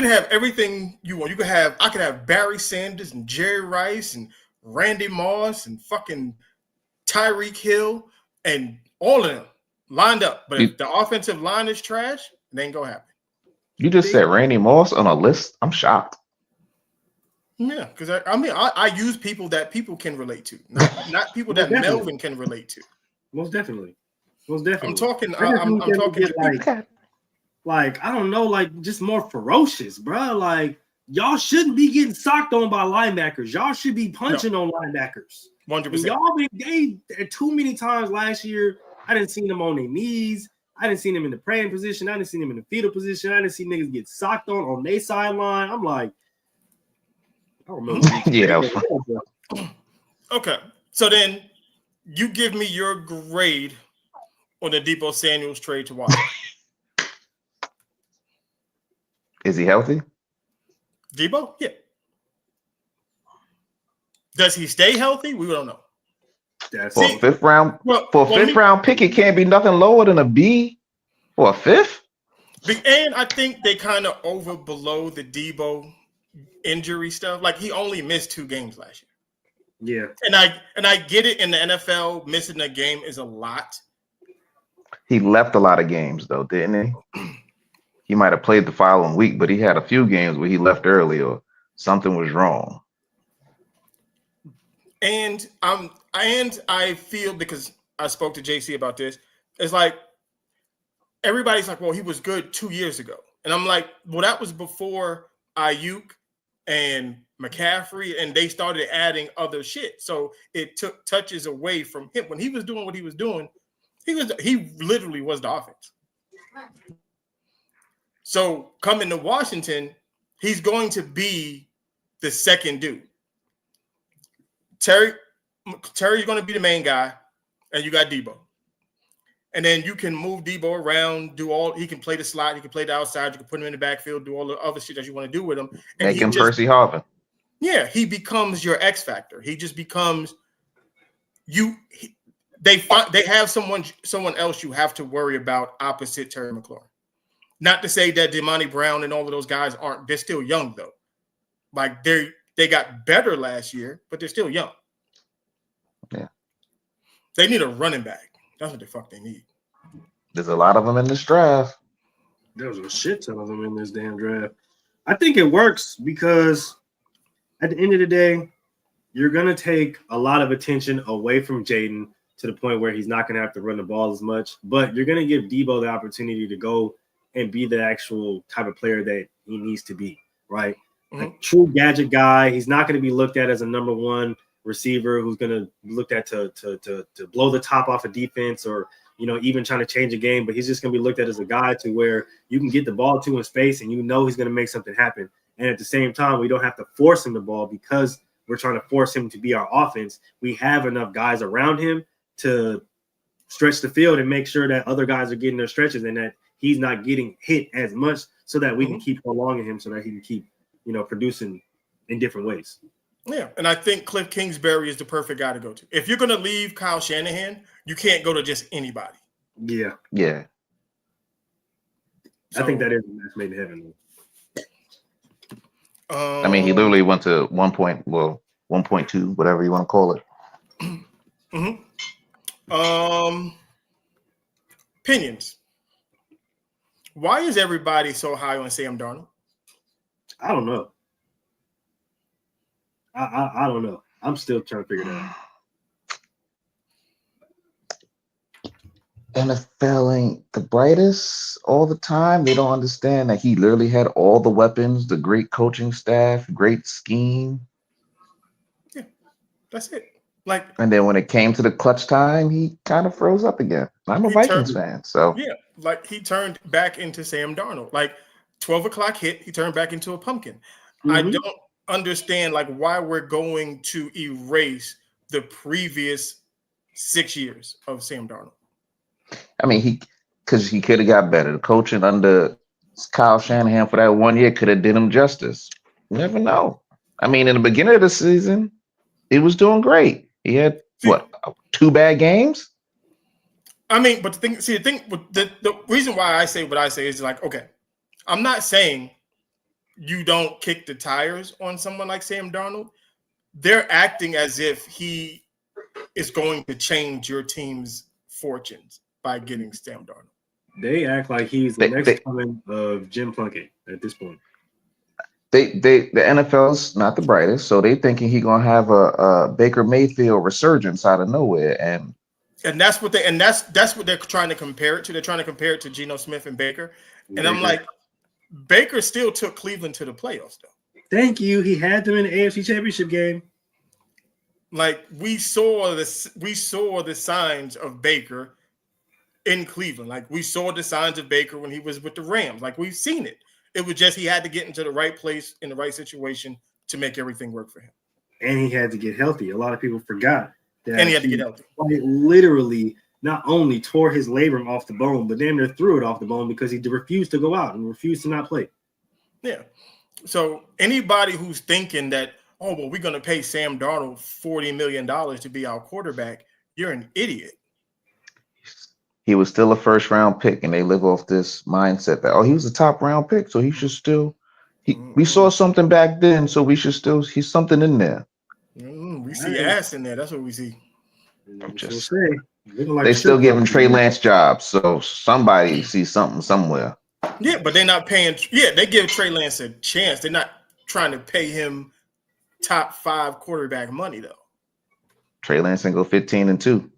have everything you want. I could have Barry Sanders and Jerry Rice and Randy Moss and fucking Tyreek Hill and all of them lined up. But if the offensive line is trash, it ain't gonna happen. You just said Randy Moss on a list. I'm shocked. Yeah, because I use people that people can relate to, not people that Melvin can relate to. Most definitely. I'm talking. I'm talking like I don't know, like just more ferocious, bro. Like y'all shouldn't be getting socked on by linebackers. Y'all should be punching on linebackers. 100%. Y'all they too many times last year. I didn't see them on their knees. I didn't see them in the praying position. I didn't see them in the fetal position. I didn't see niggas get socked on their sideline. I'm like, I don't know. Yeah, that was fun. Okay, so then you give me your grade on the Deebo Samuels trade to Washington. Is he healthy? Deebo? Yeah. Does he stay healthy? We don't know. For a fifth round pick, it can't be nothing lower than a B for a fifth. And I think they kind of below the Deebo injury stuff. Like he only missed 2 games last year. Yeah. And I get it in the NFL, missing a game is a lot. He left a lot of games though, didn't he? He might have played the following week, but he had a few games where he left early or something was wrong. And I feel, because I spoke to JC about this, it's like everybody's like, well, he was good 2 years ago. And I'm like, well, that was before Ayuk and McCaffrey, and they started adding other shit. So it took touches away from him. When he was doing what he was doing, he literally was the offense. So coming to Washington, he's going to be the second dude. Terry's going to be the main guy, and you got Deebo. And then you can move Deebo around, he can play the slot, he can play the outside, you can put him in the backfield, do all the other shit that you want to do with him. And make him Percy Harvin. Yeah, he becomes your X factor. He just becomes they have someone else you have to worry about opposite Terry McLaurin. Not to say that Demonte Brown and all of those guys they're still young though. Like they got better last year, but they're still young. Yeah. They need a running back. That's what the fuck they need. There's a lot of them in this draft. There's a shit ton of them in this damn draft. I think it works because at the end of the day, you're going to take a lot of attention away from Jaden to the point where he's not going to have to run the ball as much, but you're going to give Deebo the opportunity to go and be the actual type of player that he needs to be, right? Mm-hmm. A true gadget guy. He's not going to be looked at as a number one receiver who's going to be looked at to blow the top off a defense or, even trying to change a game, but he's just going to be looked at as a guy to where you can get the ball to in space and he's going to make something happen. And at the same time, we don't have to force him the ball because we're trying to force him to be our offense. We have enough guys around him to stretch the field and make sure that other guys are getting their stretches and that he's not getting hit as much so that we can keep prolonging him so that he can keep, producing in different ways. Yeah, and I think Cliff Kingsbury is the perfect guy to go to. If you're going to leave Kyle Shanahan, you can't go to just anybody. Yeah. Yeah. So, I think that is a match made in heaven. I mean, he literally went to 1.2, whatever you want to call it. Opinions. Why is everybody so high on Sam Darnold? I don't know. I don't know. I'm still trying to figure it out. NFL ain't the brightest all the time. They don't understand that he literally had all the weapons, the great coaching staff, great scheme. Yeah, that's it. And then when it came to the clutch time, he kind of froze up again. I'm a Vikings fan, so yeah, he turned back into Sam Darnold. 12 o'clock hit, he turned back into a pumpkin. Mm-hmm. I don't understand why we're going to erase the previous 6 years of Sam Darnold. I mean, because he could have got better. The coaching under Kyle Shanahan for that 1 year could have did him justice. You never know. I mean, in the beginning of the season, he was doing great. He had 2 bad games. I mean, but the reason why I say what I say is okay, I'm not saying you don't kick the tires on someone like Sam Darnold. They're acting as if he is going to change your team's fortunes by getting Sam Darnold. They act like he's the next coming of Jim Plunkett at this point. The NFL's not the brightest, so they thinking he gonna have a Baker Mayfield resurgence out of nowhere, and that's what they're trying to compare it to. They're trying to compare it to Geno Smith and Baker, and I'm like, Baker still took Cleveland to the playoffs, though. Thank you. He had them in the AFC Championship game. Like we saw the signs of Baker in Cleveland. Like we saw the signs of Baker when he was with the Rams. Like we've seen it. It was just he had to get into the right place in the right situation to make everything work for him. And he had to get healthy. A lot of people forgot that. And he had to get healthy. Literally not only tore his labrum off the bone, but damn near threw it off the bone because he refused to go out and refused to not play. Yeah. So anybody who's thinking that, oh, well, we're going to pay Sam Darnold $40 million to be our quarterback, you're an idiot. He was still a first round pick, and they live off this mindset that, oh, he was a top round pick, so he should still. We saw something back then, so we should still. He's something in there. We see ass in there. That's what we see. I'm just saying. They still giving Trey Lance jobs, so somebody sees something somewhere. Yeah, but they're not paying. Yeah, they give Trey Lance a chance. They're not trying to pay him top 5 quarterback money, though. Trey Lance can go 15-2.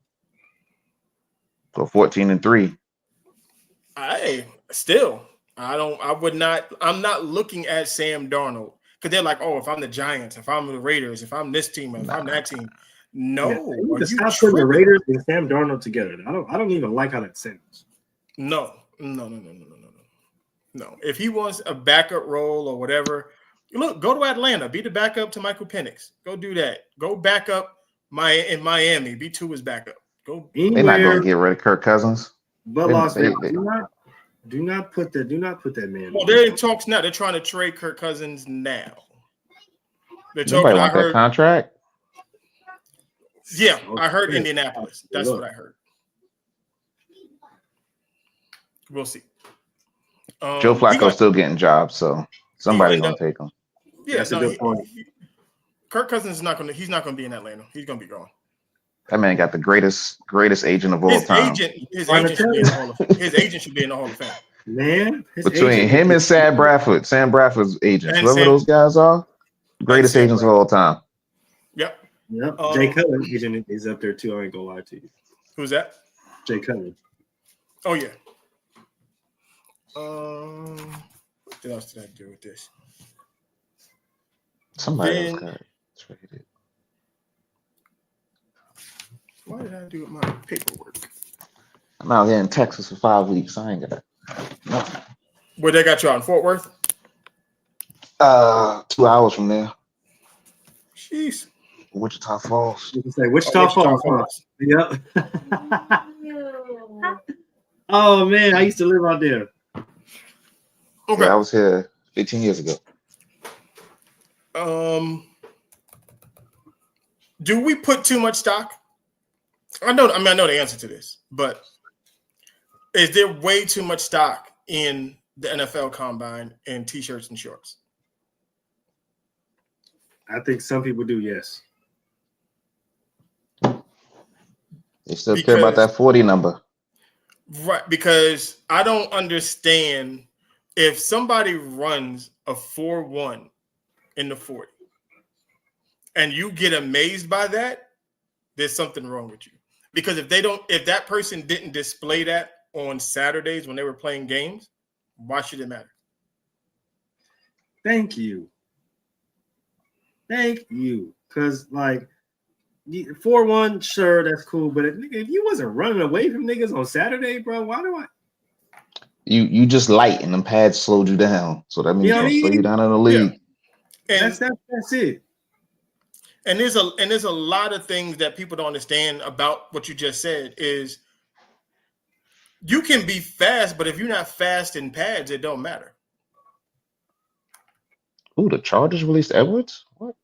Go 14-3. I'm not looking at Sam Darnold because they're like, oh, if I'm the Giants, if I'm the Raiders, if I'm this team, if I'm that team. No, yeah, stop putting the Raiders and Sam Darnold together. I don't even like how that sounds. No. If he wants a backup role or whatever, look, go to Atlanta, be the backup to Michael Penix. Go do that. Go back up in Miami, be Tua's backup. Go. They're not going to get rid of Kirk Cousins. But Las Vegas, do not put that man. Well, they're in talks now. They're trying to trade Kirk Cousins now. They're talking. Nobody want that contract. Yeah, I heard Indianapolis. That's what I heard. We'll see. Joe Flacco's still getting jobs, so somebody's gonna take him. Yeah, that's a good point. Kirk Cousins is not gonna. He's not gonna be in Atlanta. He's gonna be gone. That man got the greatest agent of all time. His agent should be in the Hall of Fame. Man, between him and Sam Bradford's agents, whoever those guys are, greatest agents of all time. Yep. Jay Cutler's agent is up there too. I ain't gonna lie to you. Who's that? Jay Cutler. Oh yeah. What else did I do with this? Somebody else got traded. What did I do with my paperwork? I'm out here in Texas for 5 weeks. I ain't got nothing. Where they got you out in Fort Worth? 2 hours from there. Jeez. Wichita Falls. You can say Wichita Falls. Yep. Oh man, I used to live out there. Okay. Yeah, I was here 15 years ago. Do we put too much stock? I know the answer to this, but is there way too much stock in the NFL Combine in t-shirts and shorts? I think some people do, yes. They still care about that 40 number. Right, because I don't understand if somebody runs a 4.1 in the 40 and you get amazed by that, there's something wrong with you. Because if that person didn't display that on Saturdays when they were playing games, why should it matter? Thank you. Because, like, 4.1, sure, that's cool. But if you wasn't running away from niggas on Saturday, bro, why do I? You just light and them pads slowed you down. So that means you're going to slow you down in the league. Yeah. And that's it. And there's a lot of things that people don't understand about what you just said is you can be fast, but if you're not fast in pads, it don't matter. Ooh, the Chargers released Edwards? What?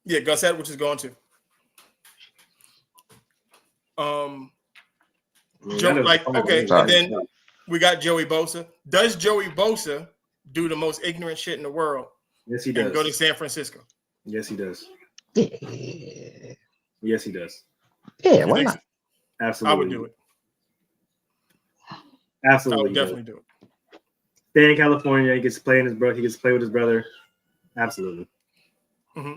Yeah, Gus Edwards is going to. And then we got Joey Bosa. Does Joey Bosa do the most ignorant shit in the world? Yes, he does. And go to San Francisco. Yes, he does. Yeah. Yes, he does. Yeah, why not? Absolutely. I would do it. Absolutely. I would definitely do it. Stay in California. He gets to play in his brother. He gets to play with his brother. Absolutely. Mm-hmm.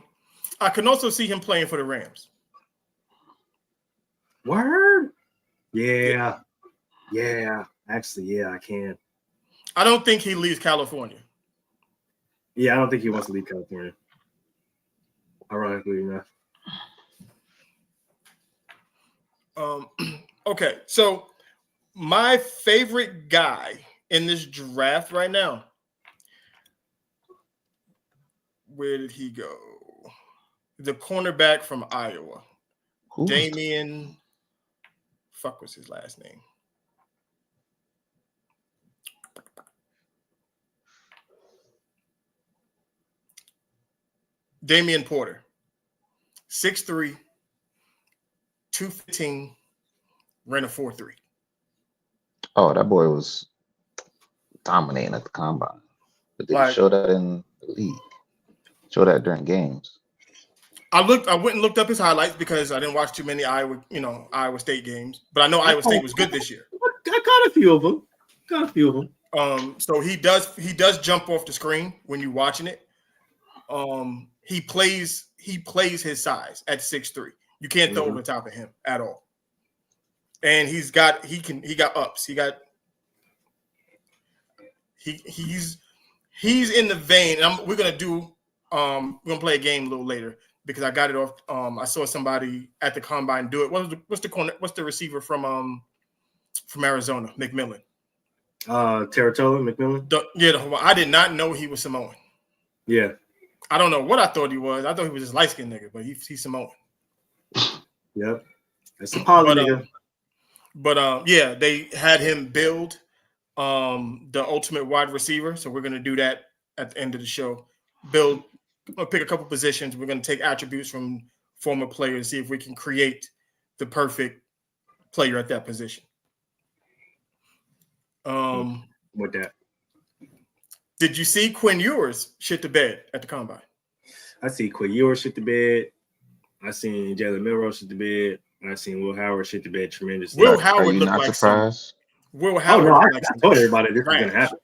I can also see him playing for the Rams. Word? Yeah. Actually, yeah, I can. I don't think he leaves California. Yeah, I don't think he wants to leave California. Ironically enough. Okay, so my favorite guy in this draft right now. Where did he go? The cornerback from Iowa. Damian. Fuck was his last name? Damian Porter. 6'3", 215, ran a 4.3. Oh, that boy was dominating at the combine. But did he show that in the league? Show that during games? I went and looked up his highlights because I didn't watch too many Iowa State games. But I know Iowa State was good this year. I caught a few of them. So he does jump off the screen when you're watching it. He plays his size at 6'3". You can't throw over the top of him at all. And he got ups. He's in the vein. We're gonna play a game a little later because I got it off. I saw somebody at the combine do it. What's the receiver from Arizona, McMillan? Teratola McMillan. I did not know he was Samoan. Yeah. I don't know what I thought he was. I thought he was just light-skinned nigga, but he's Samoan. Yep. That's a poly nigga. But yeah, they had him build the ultimate wide receiver. So we're gonna do that at the end of the show. We'll pick a couple positions. We're gonna take attributes from former players, see if we can create the perfect player at that position. With that. Did you see Quinn Ewers shit the bed at the combine? I see Quinn Ewers shit the bed. I seen Jalen Milroe shit the bed. I seen Will Howard shit the bed tremendously. Will Howard Are you looked not like surprised? Will Howard. I told everybody this was gonna happen.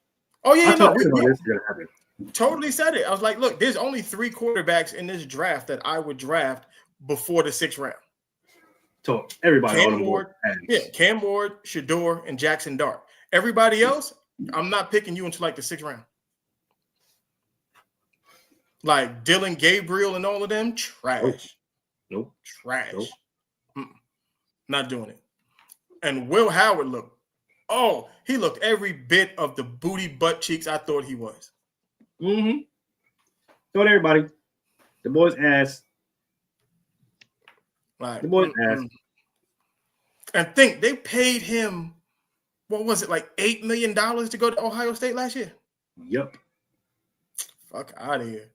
Oh yeah, this is gonna happen. Totally said it. I was like, look, there's only 3 quarterbacks in this draft that I would draft before the 6th round. So everybody Cam Ward, Sheduer, and Jackson Dart. Everybody else, I'm not picking you until like the 6th round. Like Dylan Gabriel and all of them, trash. Nope. Trash. Nope. Not doing it. And Will Howard he looked every bit of the booty butt cheeks I thought he was. Mm-hmm. Told everybody. The boy's ass. Like, the boy's ass. And think they paid him, what was it, like $8 million to go to Ohio State last year? Yep. Fuck out of here.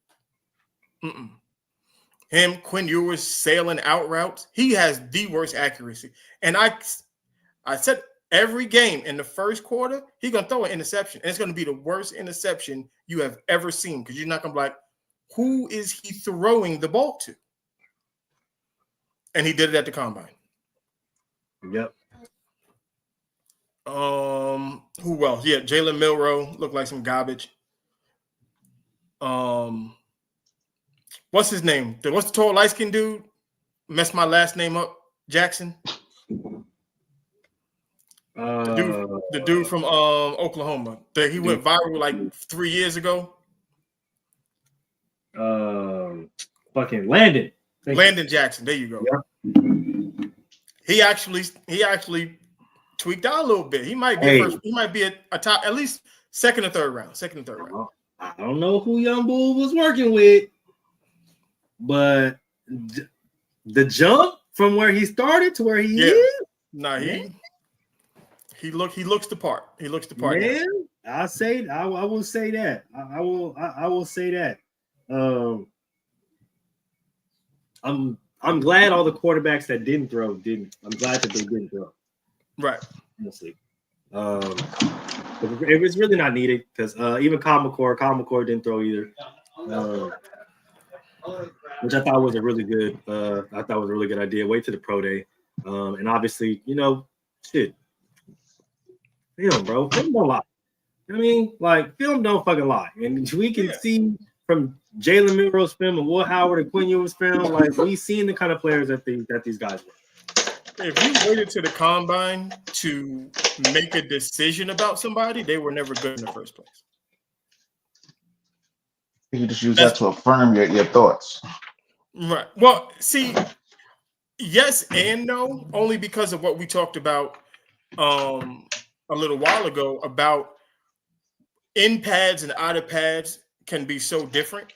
Him, Quinn Ewers sailing out routes. He has the worst accuracy. And I said every game in the first quarter, he's going to throw an interception. And it's going to be the worst interception you have ever seen because you're not going to be like, who is he throwing the ball to? And he did it at the combine. Yep. Who else? Yeah, Jalen Milroe looked like some garbage. What's his name? What's the tall light-skinned dude? Messed my last name up. Jackson. The dude from Oklahoma. He went viral like 3 years ago. Fucking Landon. Landon Jackson. There you go. Yep. He actually tweaked out a little bit. He might be a top, at least second or third round. I don't know who Young Bull was working with, but the jump from where he started to where he is. Nah, he looks the part. He looks the part. Man, I will say that. I will say that. I'm glad all the quarterbacks that didn't throw didn't. I'm glad that they didn't throw. Right. Honestly. It was really not needed because even Kyle McCord didn't throw either. Which I thought was a really good idea. Wait till the pro day. And obviously, shit. Film, bro. Film don't lie. I mean, like, film don't fucking lie. And we can see from Jalen Milroe's film and Will Howard and Quinn Ewing's film, like, we've seen the kind of players that these guys were. If you waited to the combine to make a decision about somebody, they were never good in the first place. You can just use that to affirm your thoughts. Right. Well, see, yes and no, only because of what we talked about a little while ago about in pads and out of pads can be so different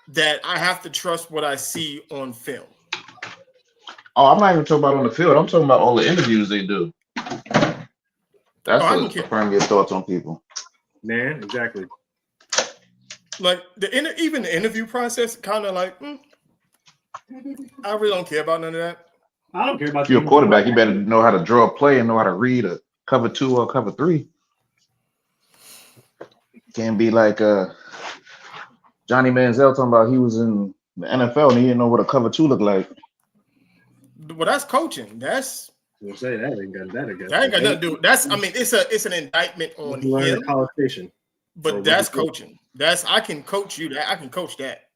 that I have to trust what I see on film. Oh, I'm not even talking about on the field. I'm talking about all the interviews they do. That's what affirm your thoughts on people. Man, exactly. Like even the interview process, kind of like, I really don't care about none of that. I don't care about. If you're a quarterback, you better know how to draw a play and know how to read a cover 2 or cover 3. Can't be like Johnny Manziel talking about he was in the NFL and he didn't know what a cover 2 looked like. Well, that's coaching. That's we'll say that ain't got that again. That ain't got nothing to do. That's it's an indictment on him. But that's coaching. I can coach you that. I can coach that.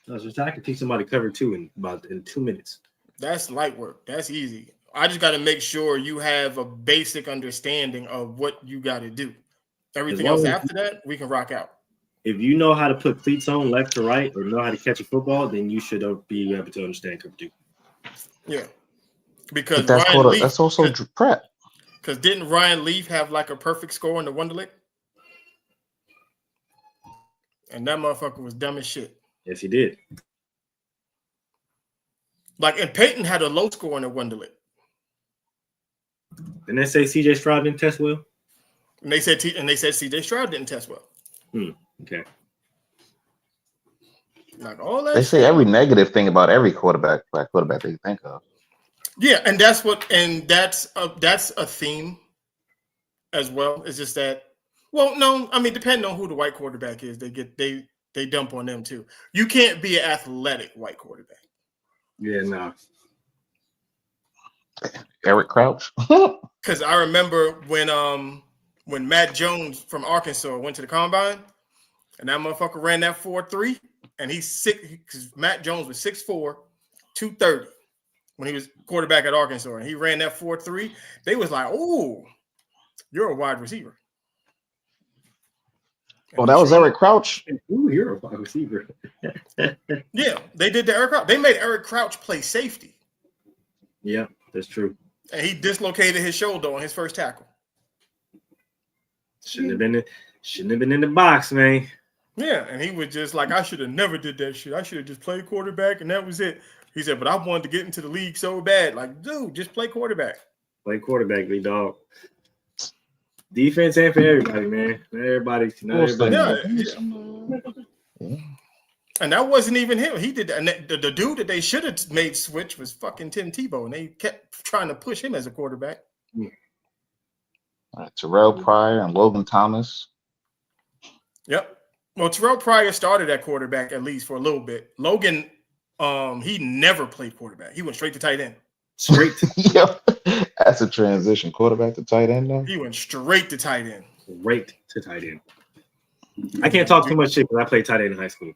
No, so I can teach somebody cover 2 in 2 minutes. That's light work. That's easy. I just got to make sure you have a basic understanding of what you got to do. Everything else after that, we can rock out. If you know how to put cleats on left to right or know how to catch a football, then you should be able to understand cover 2. Yeah, because that's also prep. Because didn't Ryan Leaf have like a perfect score in the Wonderlic? And that motherfucker was dumb as shit. Yes, he did. Like, and Peyton had a low score in the Wonderlic. Didn't they say C.J. Stroud didn't test well? And they said C.J. Stroud didn't test well. Okay. Like all that. They say every negative thing about every quarterback they can think of. Yeah, and that's a theme as well. It's just that. Well, no, I mean, depending on who the white quarterback is, they dump on them too. You can't be an athletic white quarterback. Yeah, no. Eric Crouch. Because I remember when Matt Jones from Arkansas went to the combine, and that motherfucker ran that 4.3, and he's 6. Because Matt Jones was 6'4", 230 when he was quarterback at Arkansas, and he ran that 4.3. They was like, "Oh, you're a wide receiver." Oh, that was Eric Crouch. Ooh, you're a wide receiver. Yeah, they did the Eric Crouch. They made Eric Crouch play safety. Yeah, that's true. And he dislocated his shoulder on his first tackle. Shouldn't have been in the box, man. Yeah, and he was just like, I should have never did that shit. I should have just played quarterback, and that was it. He said, but I wanted to get into the league so bad. Like, dude, just play quarterback. Play quarterback, big dog. Defense ain't for everybody, man. Not everybody. Yeah. And that wasn't even him. He did that. And the dude that they should have made switch was fucking Tim Tebow, and they kept trying to push him as a quarterback. Terrell Pryor and Logan Thomas. Yep. Well, Terrell Pryor started at quarterback at least for a little bit. Logan, he never played quarterback. He went straight to tight end. Yep. That's a transition. Quarterback to tight end, though. He went straight to tight end. Straight to tight end. I can't talk too much shit because I played tight end in high school.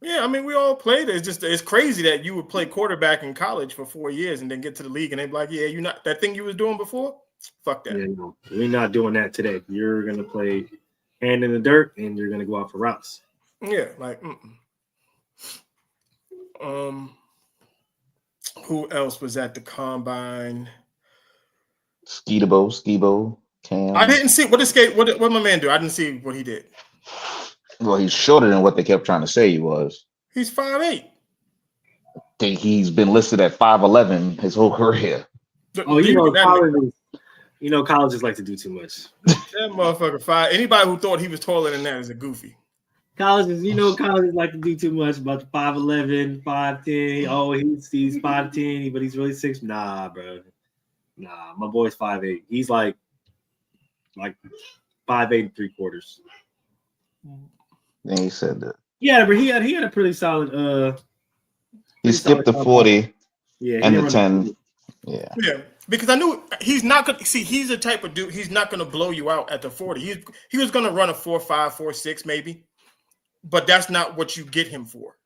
Yeah, I mean, we all played it. It's crazy that you would play quarterback in college for 4 years and then get to the league and they'd be like, yeah, you not that thing you was doing before? Fuck that. Yeah, no, we're not doing that today. You're gonna play hand in the dirt and you're gonna go out for routes. Yeah, like who else was at the combine? Skibo, Cam. I didn't see what my man do. I didn't see what he did. Well, he's shorter than what they kept trying to say he was. He's 5'8". I think he's been listed at 5'11" his whole career. Colleges like to do too much. That motherfucker 5. Anybody who thought he was taller than that is a goofy. Colleges like to do too much about the 5'11", 5'10". Oh, he's 5'10", but he's really 6. Nah, bro. Nah, my boy's 5'8". He's like 5'8 3/4. Then he said that. Yeah, but he had a pretty solid. He skipped the 40. Yeah, and the 10. Yeah. Yeah, because I knew he's not gonna see. He's the type of dude. He's not gonna blow you out at the 40. He was gonna run a 4.5, 4.6 maybe, but that's not what you get him for.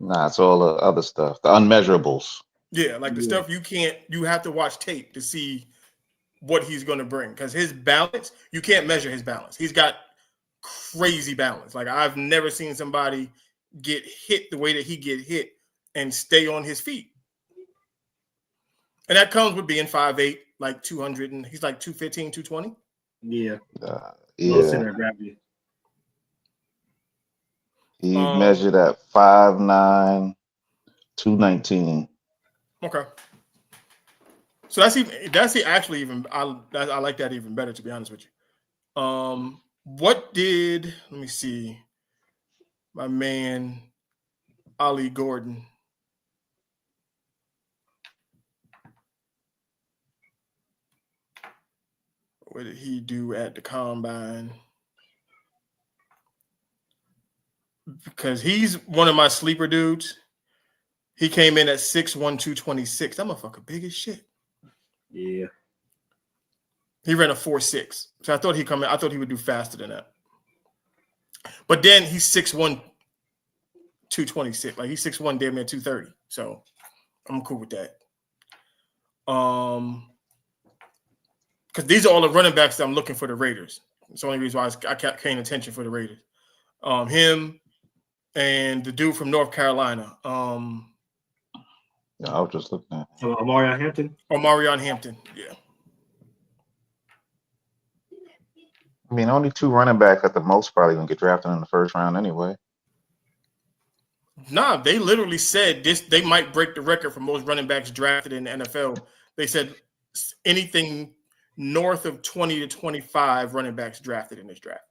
Nah, it's all the other stuff, the unmeasurables. Yeah, like the stuff you can't. You have to watch tape to see what he's gonna bring because his balance, you can't measure his balance. He's got crazy balance. Like I've never seen somebody get hit the way that he get hit and stay on his feet. And that comes with being 5'8", like 200, and he's like 215, 220. Yeah. Yeah. Center of gravity. He measured at 5'9", 219. Okay. So that's actually even I like that even better, to be honest with you. Let me see, my man Ali Gordon. What did he do at the combine? Because he's one of my sleeper dudes. He came in at 6'1", 226. That motherfucker big as shit. Yeah. He ran a 4.6. So I thought he would do faster than that. But then he's 6'1", 226. Like he's 6'1", damn near 230. So I'm cool with that. Because these are all the running backs that I'm looking for the Raiders. It's the only reason why I kept paying attention for the Raiders. Him and the dude from North Carolina. Yeah, I was just looking at Omarion Hampton. Omarion Hampton, yeah. I mean, only 2 running backs at the most probably gonna get drafted in the first round anyway. Nah, they literally said this. They might break the record for most running backs drafted in the NFL. They said anything north of 20 to 25 running backs drafted in this draft.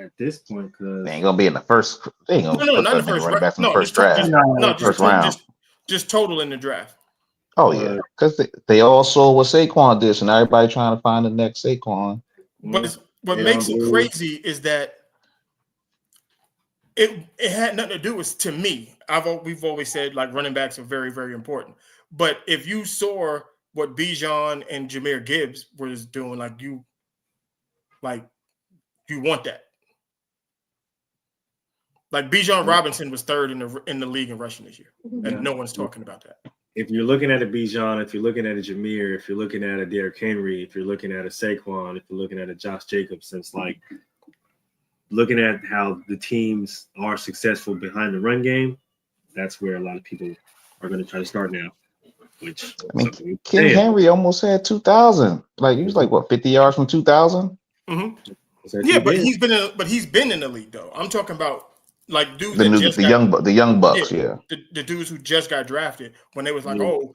At this point, because They ain't gonna be in the first. They ain't gonna put not that the many first running backs in the first just, draft. First round. Just total in the draft. Oh yeah, because they all saw what Saquon did, and everybody trying to find the next Saquon. But what makes it crazy is that it had nothing to do with, to me. We've always said like running backs are very, very important. But if you saw what Bijan and Jahmyr Gibbs was doing, you want that. Like Bijan Robinson was third in the league in rushing this year, and no one's talking about that. If you're looking at a Bijan, if you're looking at a Jahmyr, if you're looking at a Derrick Henry, if you're looking at a Saquon, if you're looking at a Josh Jacobs, it's like looking at how the teams are successful behind the run game, that's where a lot of people are going to try to start now. Which I mean, King Henry almost had 2,000. Like he was like what 50 yards from 2,000. Mm-hmm. Yeah, but he's been in the league though. I'm talking about like dudes the young bucks, yeah. The dudes who just got drafted when they was like, the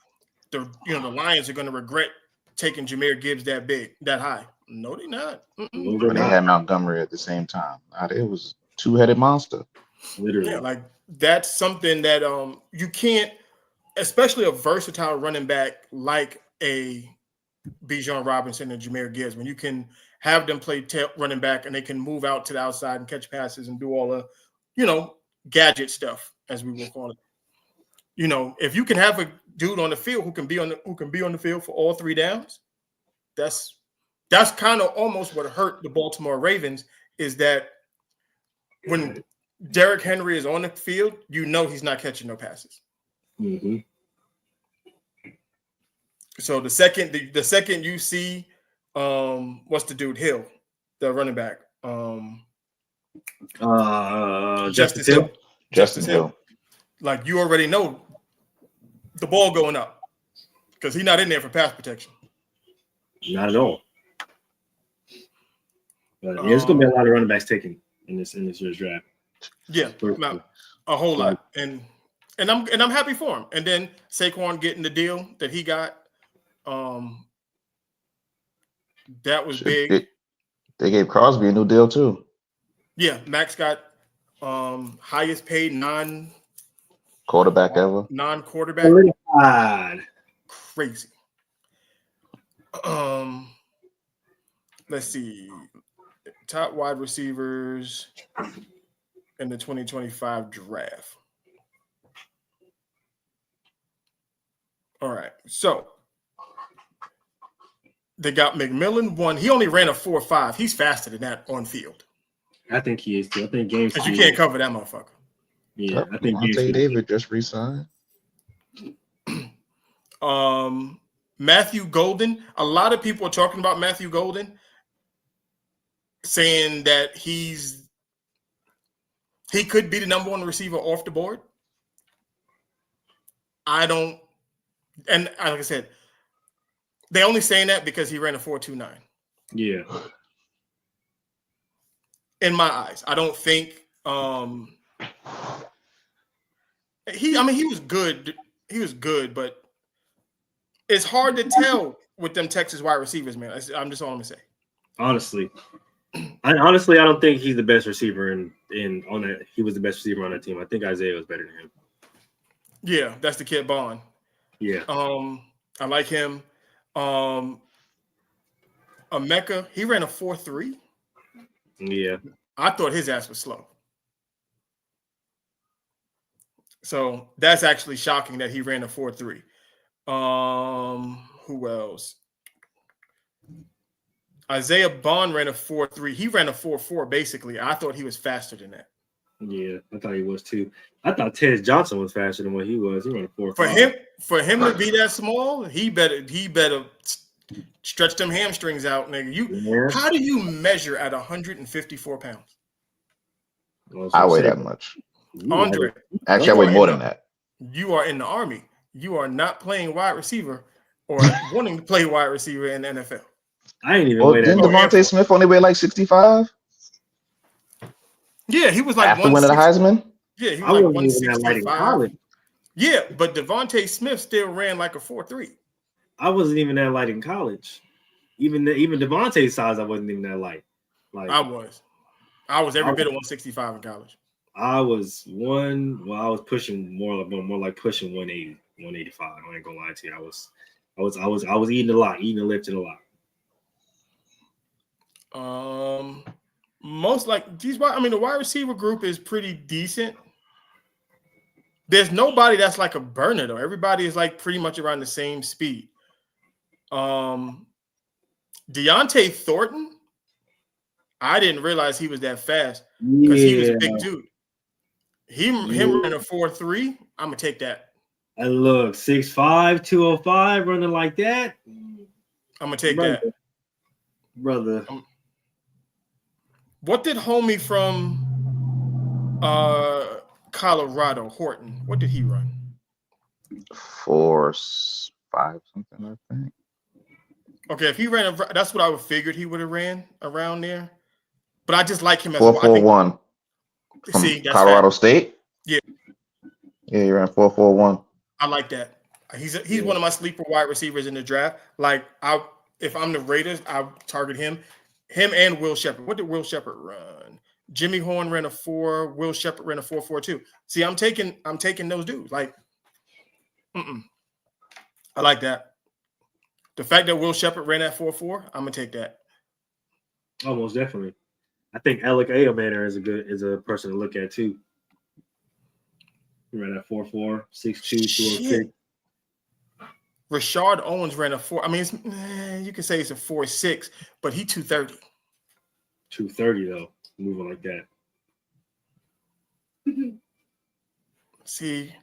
Lions are going to regret taking Jahmyr Gibbs that high. No, they're not. They had Montgomery at the same time. It was two-headed monster. Literally, yeah, like that's something that you can't, especially a versatile running back like a Bijan Robinson and Jahmyr Gibbs, when you can have them play running back and they can move out to the outside and catch passes and do all the gadget stuff, as we will call it. If you can have a dude on the field who can be on the field for all 3 downs, that's kind of almost what hurt the Baltimore Ravens, is that when Derrick Henry is on the field, he's not catching no passes. Mm-hmm. So the second you see what's the dude, Hill, the running back, Justice Hill. Justice Hill. Like you already know the ball going up because he's not in there for pass protection. Not at all. But there's going to be a lot of running backs taken in this year's draft. Yeah, a whole lot, and I'm happy for him. And then Saquon getting the deal that he got, that was big. They gave Crosby a new deal too. Yeah, Max got highest paid quarterback ever. Non-quarterback. Crazy. Let's see. Top wide receivers in the 2025 draft. All right. So they got McMillan 1. He only ran a 4.5. He's faster than that on field. I think he is too. I think game because you can't cover that motherfucker. Yeah, Yep. I think Monte David just resigned. Matthew Golden. A lot of people are talking about Matthew Golden, saying that he could be the number one receiver off the board. I don't, and like I said, they only saying that because he ran a 4.29. Yeah. In my eyes, I don't think he was good. He was good, but it's hard to tell with them Texas wide receivers, man. I'm just all I'm gonna say. Honestly, I don't think he's the best receiver in on that. He was the best receiver on that team. I think Isaiah was better than him. Yeah, that's the kid Bond. Yeah. I like him. Emeka, he ran a 4.3. Yeah. I thought his ass was slow. So that's actually shocking that he ran a 4.3. Who else? Isaiah Bond ran a 4.3. He ran a 4.4 basically. I thought he was faster than that. Yeah, I thought he was too. I thought Ted Johnson was faster than what he was. He ran a 4.5. For him to be that small, he better stretch them hamstrings out, nigga. How do you measure at 154 pounds? Well, I weigh that much. Andre, actually, I weigh more than that. You are in the Army. You are not playing wide receiver or wanting to play wide receiver in the NFL. I ain't even weigh that. Didn't Devontae Smith only weigh like 65? Yeah, he was like after winning the Heisman. Yeah, he was like 165. Yeah, but Devontae Smith still ran like a 4.3. I wasn't even that light in college. Even Devontae's size, I wasn't even that light. Like I was every bit of 165 in college. I was pushing more like pushing 180, 185. I ain't gonna lie to you. I was eating a lot, eating and lifting a lot. The wide receiver group is pretty decent. There's nobody that's like a burner though. Everybody is like pretty much around the same speed. Deontay Thornton, I didn't realize he was that fast because he was a big dude. Him running a 4.3, I'm gonna take that. And look, 6'5", 205, running like that. I'm gonna take that, brother. What did homie from Colorado, Horton? What did he run? 4.5 something, I think. Okay, if he ran, that's what I would figured he would have ran around there. But I just like him as 4.41. See, that's Colorado State. Yeah, he ran 4.41. I like that. He's one of my sleeper wide receivers in the draft. Like if I'm the Raiders, I'll target him and Will Shepherd. What did Will Shepherd run? Jimmy Horn ran a 4. Will Shepherd ran a 4.42. See, I'm taking those dudes. Like, I like that. The fact that Will Shepherd ran at 4.4, I'm gonna take that. Oh, most definitely. I think Alec Ayomaner is a person to look at too. He ran at 4.4, 6'2", 206. Rashard Owens ran a 4. I mean, you can say it's a 4.6, but he 230. 230 though, moving like that. See,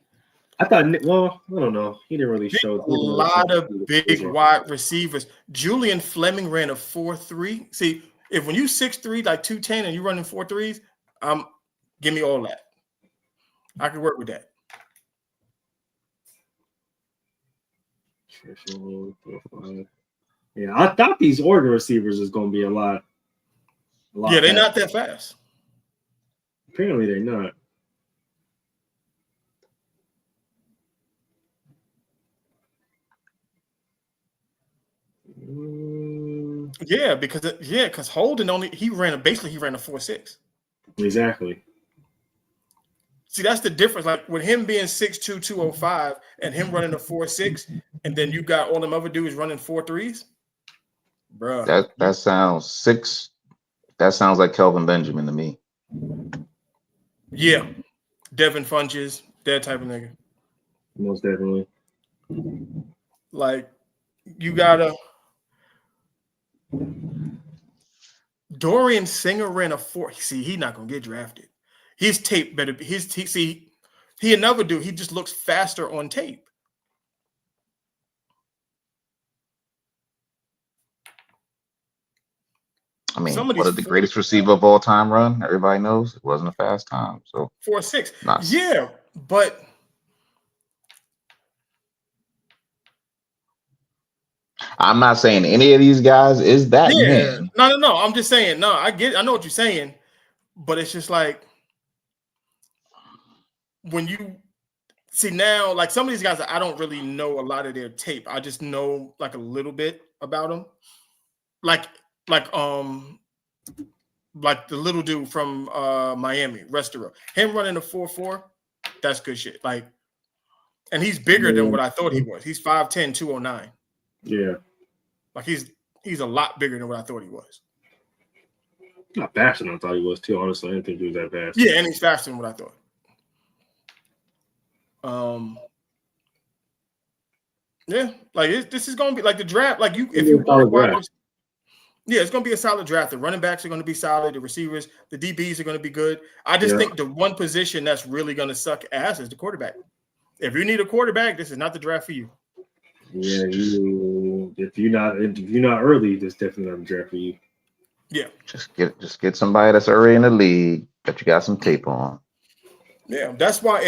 I thought. Well, I don't know. He didn't really show a lot of big wide receivers. Julian Fleming ran a 4.3. See, if when you 6'3", like 210, and you running 4.3s, give me all that. I can work with that. Yeah, I thought these Oregon receivers is going to be a lot. Yeah, they're not that fast. Apparently, they're not. Yeah, because Holden he ran a 4.6. Exactly. See, that's the difference. Like with him being 6'2", 205, and him running a 4.6, and then you got all them other dudes running 4.3s. Bruh. That sounds like Kelvin Benjamin to me. Yeah. Devin Funches, that type of nigga. Most definitely. Like you gotta. Dorian Singer ran a 4. See, he's not gonna get drafted. His tape better be he another dude. He just looks faster on tape. I mean, what did the greatest receiver of all time run? Everybody knows it wasn't a fast time. So 4.6. Yeah, but I'm not saying any of these guys is that man. No. I'm just saying, no, I know what you're saying, but it's just like when you see now, like some of these guys, I don't really know a lot of their tape. I just know like a little bit about them. Like the little dude from Miami, Restero. Him running a 4.4, that's good shit. Like, and he's bigger than what I thought he was. He's 5'10", 209. Yeah. Like he's a lot bigger than what I thought he was. Not faster than I thought he was too, honestly. I didn't think he was that fast. Yeah, and he's faster than what I thought. Yeah, like this is gonna be like the draft. Like if you want, yeah, it's gonna be a solid draft. The running backs are gonna be solid. The receivers, the DBs are gonna be good. I just think the one position that's really gonna suck ass is the quarterback. If you need a quarterback, this is not the draft for you. Yeah, if you're not early, this definitely not the draft for you. Yeah, just get somebody that's already in the league that you got some tape on. Yeah, that's why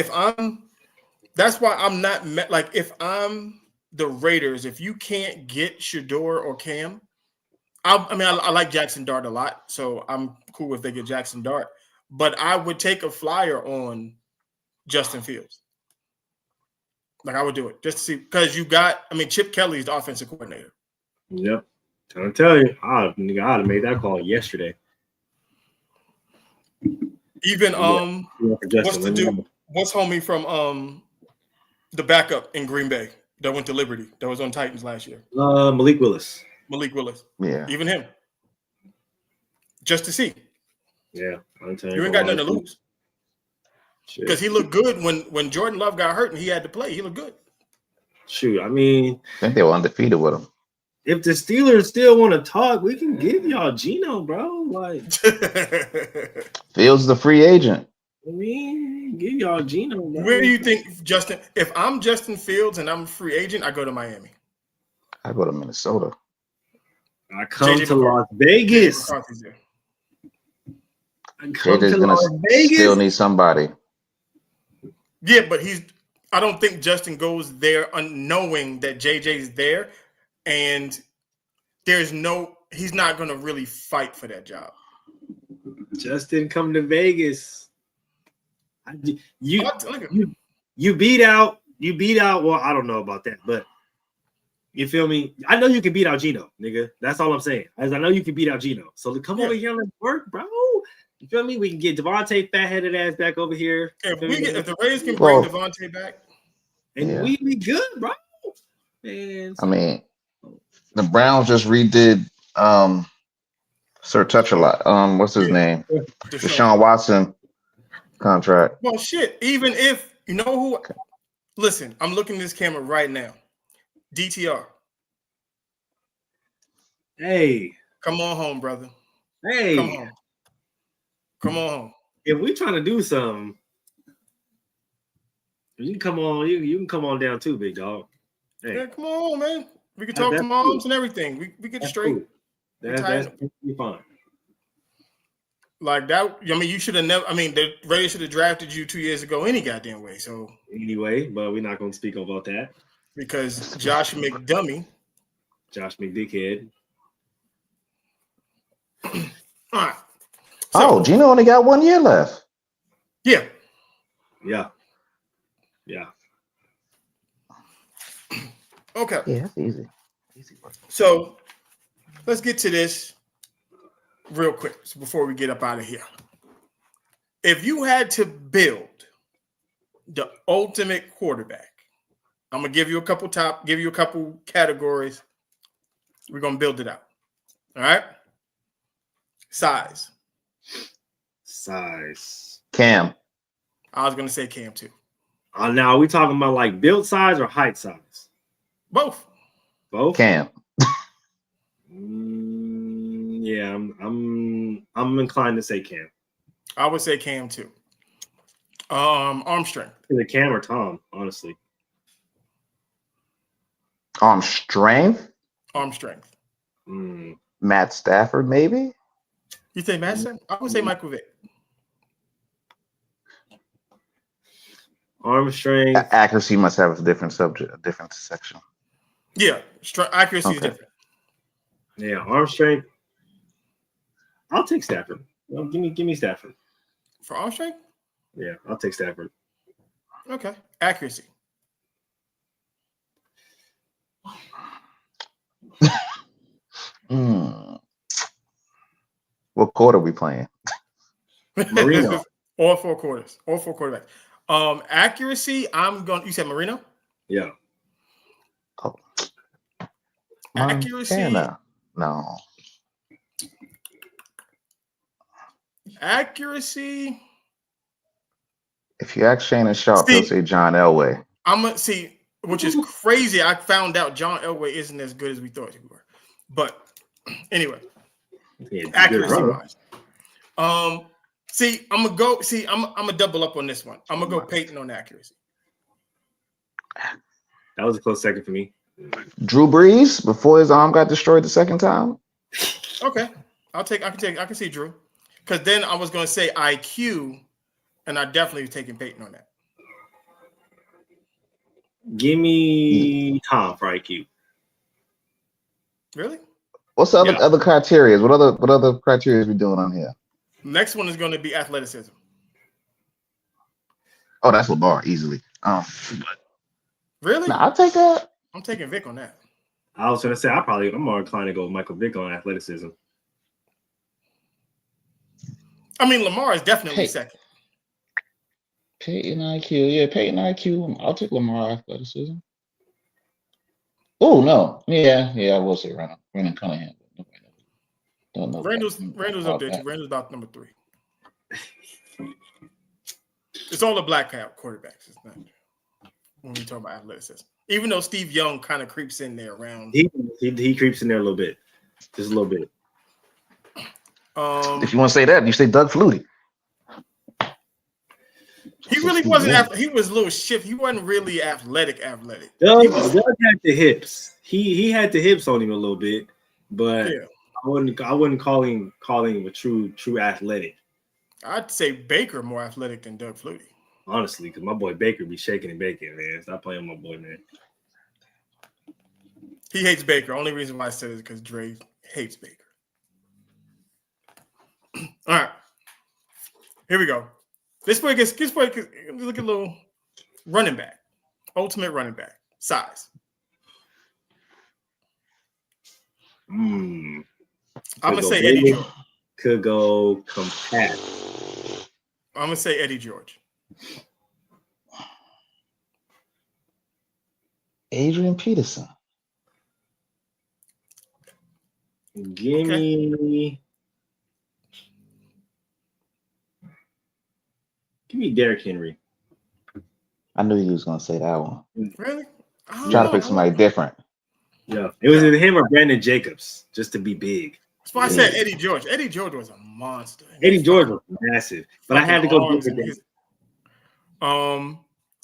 I'm not like if I'm the Raiders, if you can't get Sheduer or Cam, I like Jackson Dart a lot, so I'm cool if they get Jackson Dart. But I would take a flyer on Justin Fields. Like I would do it just to see because Chip Kelly's the offensive coordinator. Yep, trying to tell you, I'd have made that call yesterday. Even what's the dude? What's homie from the backup in Green Bay that went to Liberty that was on Titans last year? Malik Willis. Yeah. Even him. Just to see. Yeah. You ain't got nothing to lose. Because he looked good when Jordan Love got hurt and he had to play. He looked good. Shoot, I mean, I think they were undefeated with him. If the Steelers still want to talk, we can give y'all Geno, bro. Like Fields the free agent. I mean, give y'all Geno. Bro. Where do you think Justin? If I'm Justin Fields and I'm a free agent, I go to Miami. I go to Minnesota. I come to Las Vegas. I come to Las Vegas. Still need somebody. Yeah, but I don't think Justin goes there unknowing that JJ's there, and he's not going to really fight for that job. Justin come to Vegas. You beat out. Well, I don't know about that, but you feel me? I know you can beat out Geno, nigga. That's all I'm saying. As I know you can beat out Geno. So come over here and let's work, bro. You feel me? We can get Devontae fat-headed ass back over here. If the Rays can bring Devontae back, and we be good, bro. Man, I mean, the Browns just redid Sir Touch a lot. What's his name? Deshaun Watson contract. Well, shit. Even if you know who, listen, I'm looking at this camera right now. DTR. Hey, come on home, brother. Hey, come on home. If we trying to do something, you can come on. You can come on down too, big dog. Hey. Yeah, come on, man. We can talk to moms and everything. We get straight. Cool. That's fine. Like that. I mean, you should have never. I mean, the Raiders should have drafted you 2 years ago any goddamn way. So anyway, but we're not going to speak about that because Josh McDickhead. All right. So, Geno only got 1 year left. Yeah. Okay. Yeah, that's easy. So let's get to this real quick before we get up out of here. If you had to build the ultimate quarterback, I'm gonna give you a couple categories. We're gonna build it out. All right. Size. Cam. I was gonna say Cam too. Now are we talking about like build size or height size? Both. Both? Cam. Yeah, I'm inclined to say Cam. I would say Cam too. Arm strength. Either Cam or Tom, honestly. Arm strength. Arm strength. Matt Stafford, maybe. You say Madison? I would say Michael Vick. Arm strength. Accuracy must have a different subject, a different section. Yeah, accuracy is different. Yeah, arm strength. I'll take Stafford. Well, give me Stafford. For arm strength? Yeah, I'll take Stafford. Okay. Accuracy. What quarter are we playing? Marino. All 4 quarters. All 4 quarterbacks. Accuracy, you said Marino? Yeah. Oh. Accuracy. Montana. No. Accuracy. If you ask Shannon Sharp, he'll say John Elway. I'm gonna see, which is crazy. I found out John Elway isn't as good as we thought he were. But anyway, accuracy wise. See, I'm gonna double up on this one. I'm gonna go Peyton on accuracy. That was a close second for me. Drew Brees before his arm got destroyed the second time. Okay, I can see Drew, because then I was gonna say IQ, and I definitely was taking Peyton on that. Give me Tom for IQ. Really? What's the other criteria? What other criteria are we doing on here? Next one is going to be athleticism. Oh, that's Lamar easily. Really? Nah, I'll take that. I'm taking Vic on that. I was gonna say I'm more inclined to go with Michael Vick on athleticism. I mean, Lamar is definitely second. Peyton IQ, yeah, Peyton IQ. I'll take Lamar athleticism. Oh no, yeah, I will say Randall Cunningham. Don't know. Randall's up there too. Randall's about number 3. It's all the black quarterbacks. It's not when we talk about athleticism. Even though Steve Young kind of creeps in there around. He creeps in there a little bit, just a little bit. If you want to say that, you say Doug Flutie. He really wasn't. He was a little shift. He wasn't really athletic. Doug had the hips. He had the hips on him a little bit, but yeah. I wouldn't call him a true athletic. I'd say Baker more athletic than Doug Flutie. Honestly, because my boy Baker be shaking and baking, man. Stop playing with my boy, man. He hates Baker. Only reason why I said it is because Dre hates Baker. All right. Here we go. This boy look at a little running back. Ultimate running back. Size. I'm going to say Eddie George. Could go compact. I'm going to say Eddie George. Adrian Peterson. Give me Derrick Henry. I knew he was going to say that one. Really? Try to pick somebody different. Yeah, it was either him or Brandon Jacobs, just to be big. That's why I said Eddie George. Eddie George was a monster. Eddie George was massive, but I had to go with his.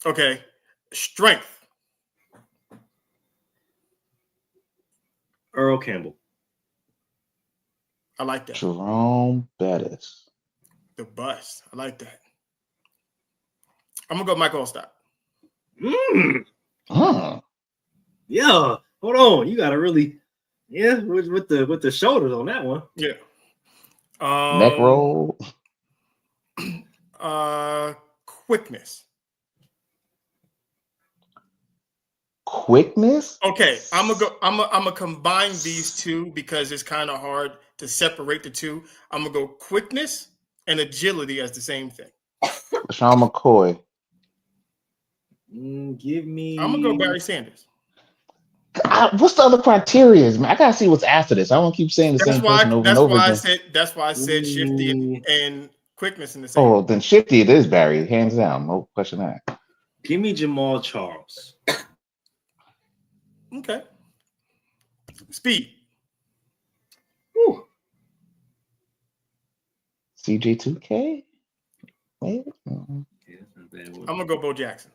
Okay, strength. Earl Campbell. I like that. Jerome Bettis. The bust. I like that. I'm gonna go Mike Allstott. Yeah. Hold on. You gotta really, with the shoulders on that one. Yeah. Neck roll. Quickness. Okay, I'm gonna combine these two because it's kind of hard to separate the two. I'm gonna go quickness and agility as the same thing. Sean McCoy. Give me. I'm gonna go Barry Sanders. What's the other criteria, man? I gotta see what's after this. I won't keep saying the same person over and over again. That's why I said Shifty and quickness in the same. Oh, then Shifty it is Barry, hands down, no question that. Give me Jamal Charles. Okay. Speed. Ooh. CJ2K? Maybe? Yeah, that's not a bad I'm one. gonna go Bo Jackson.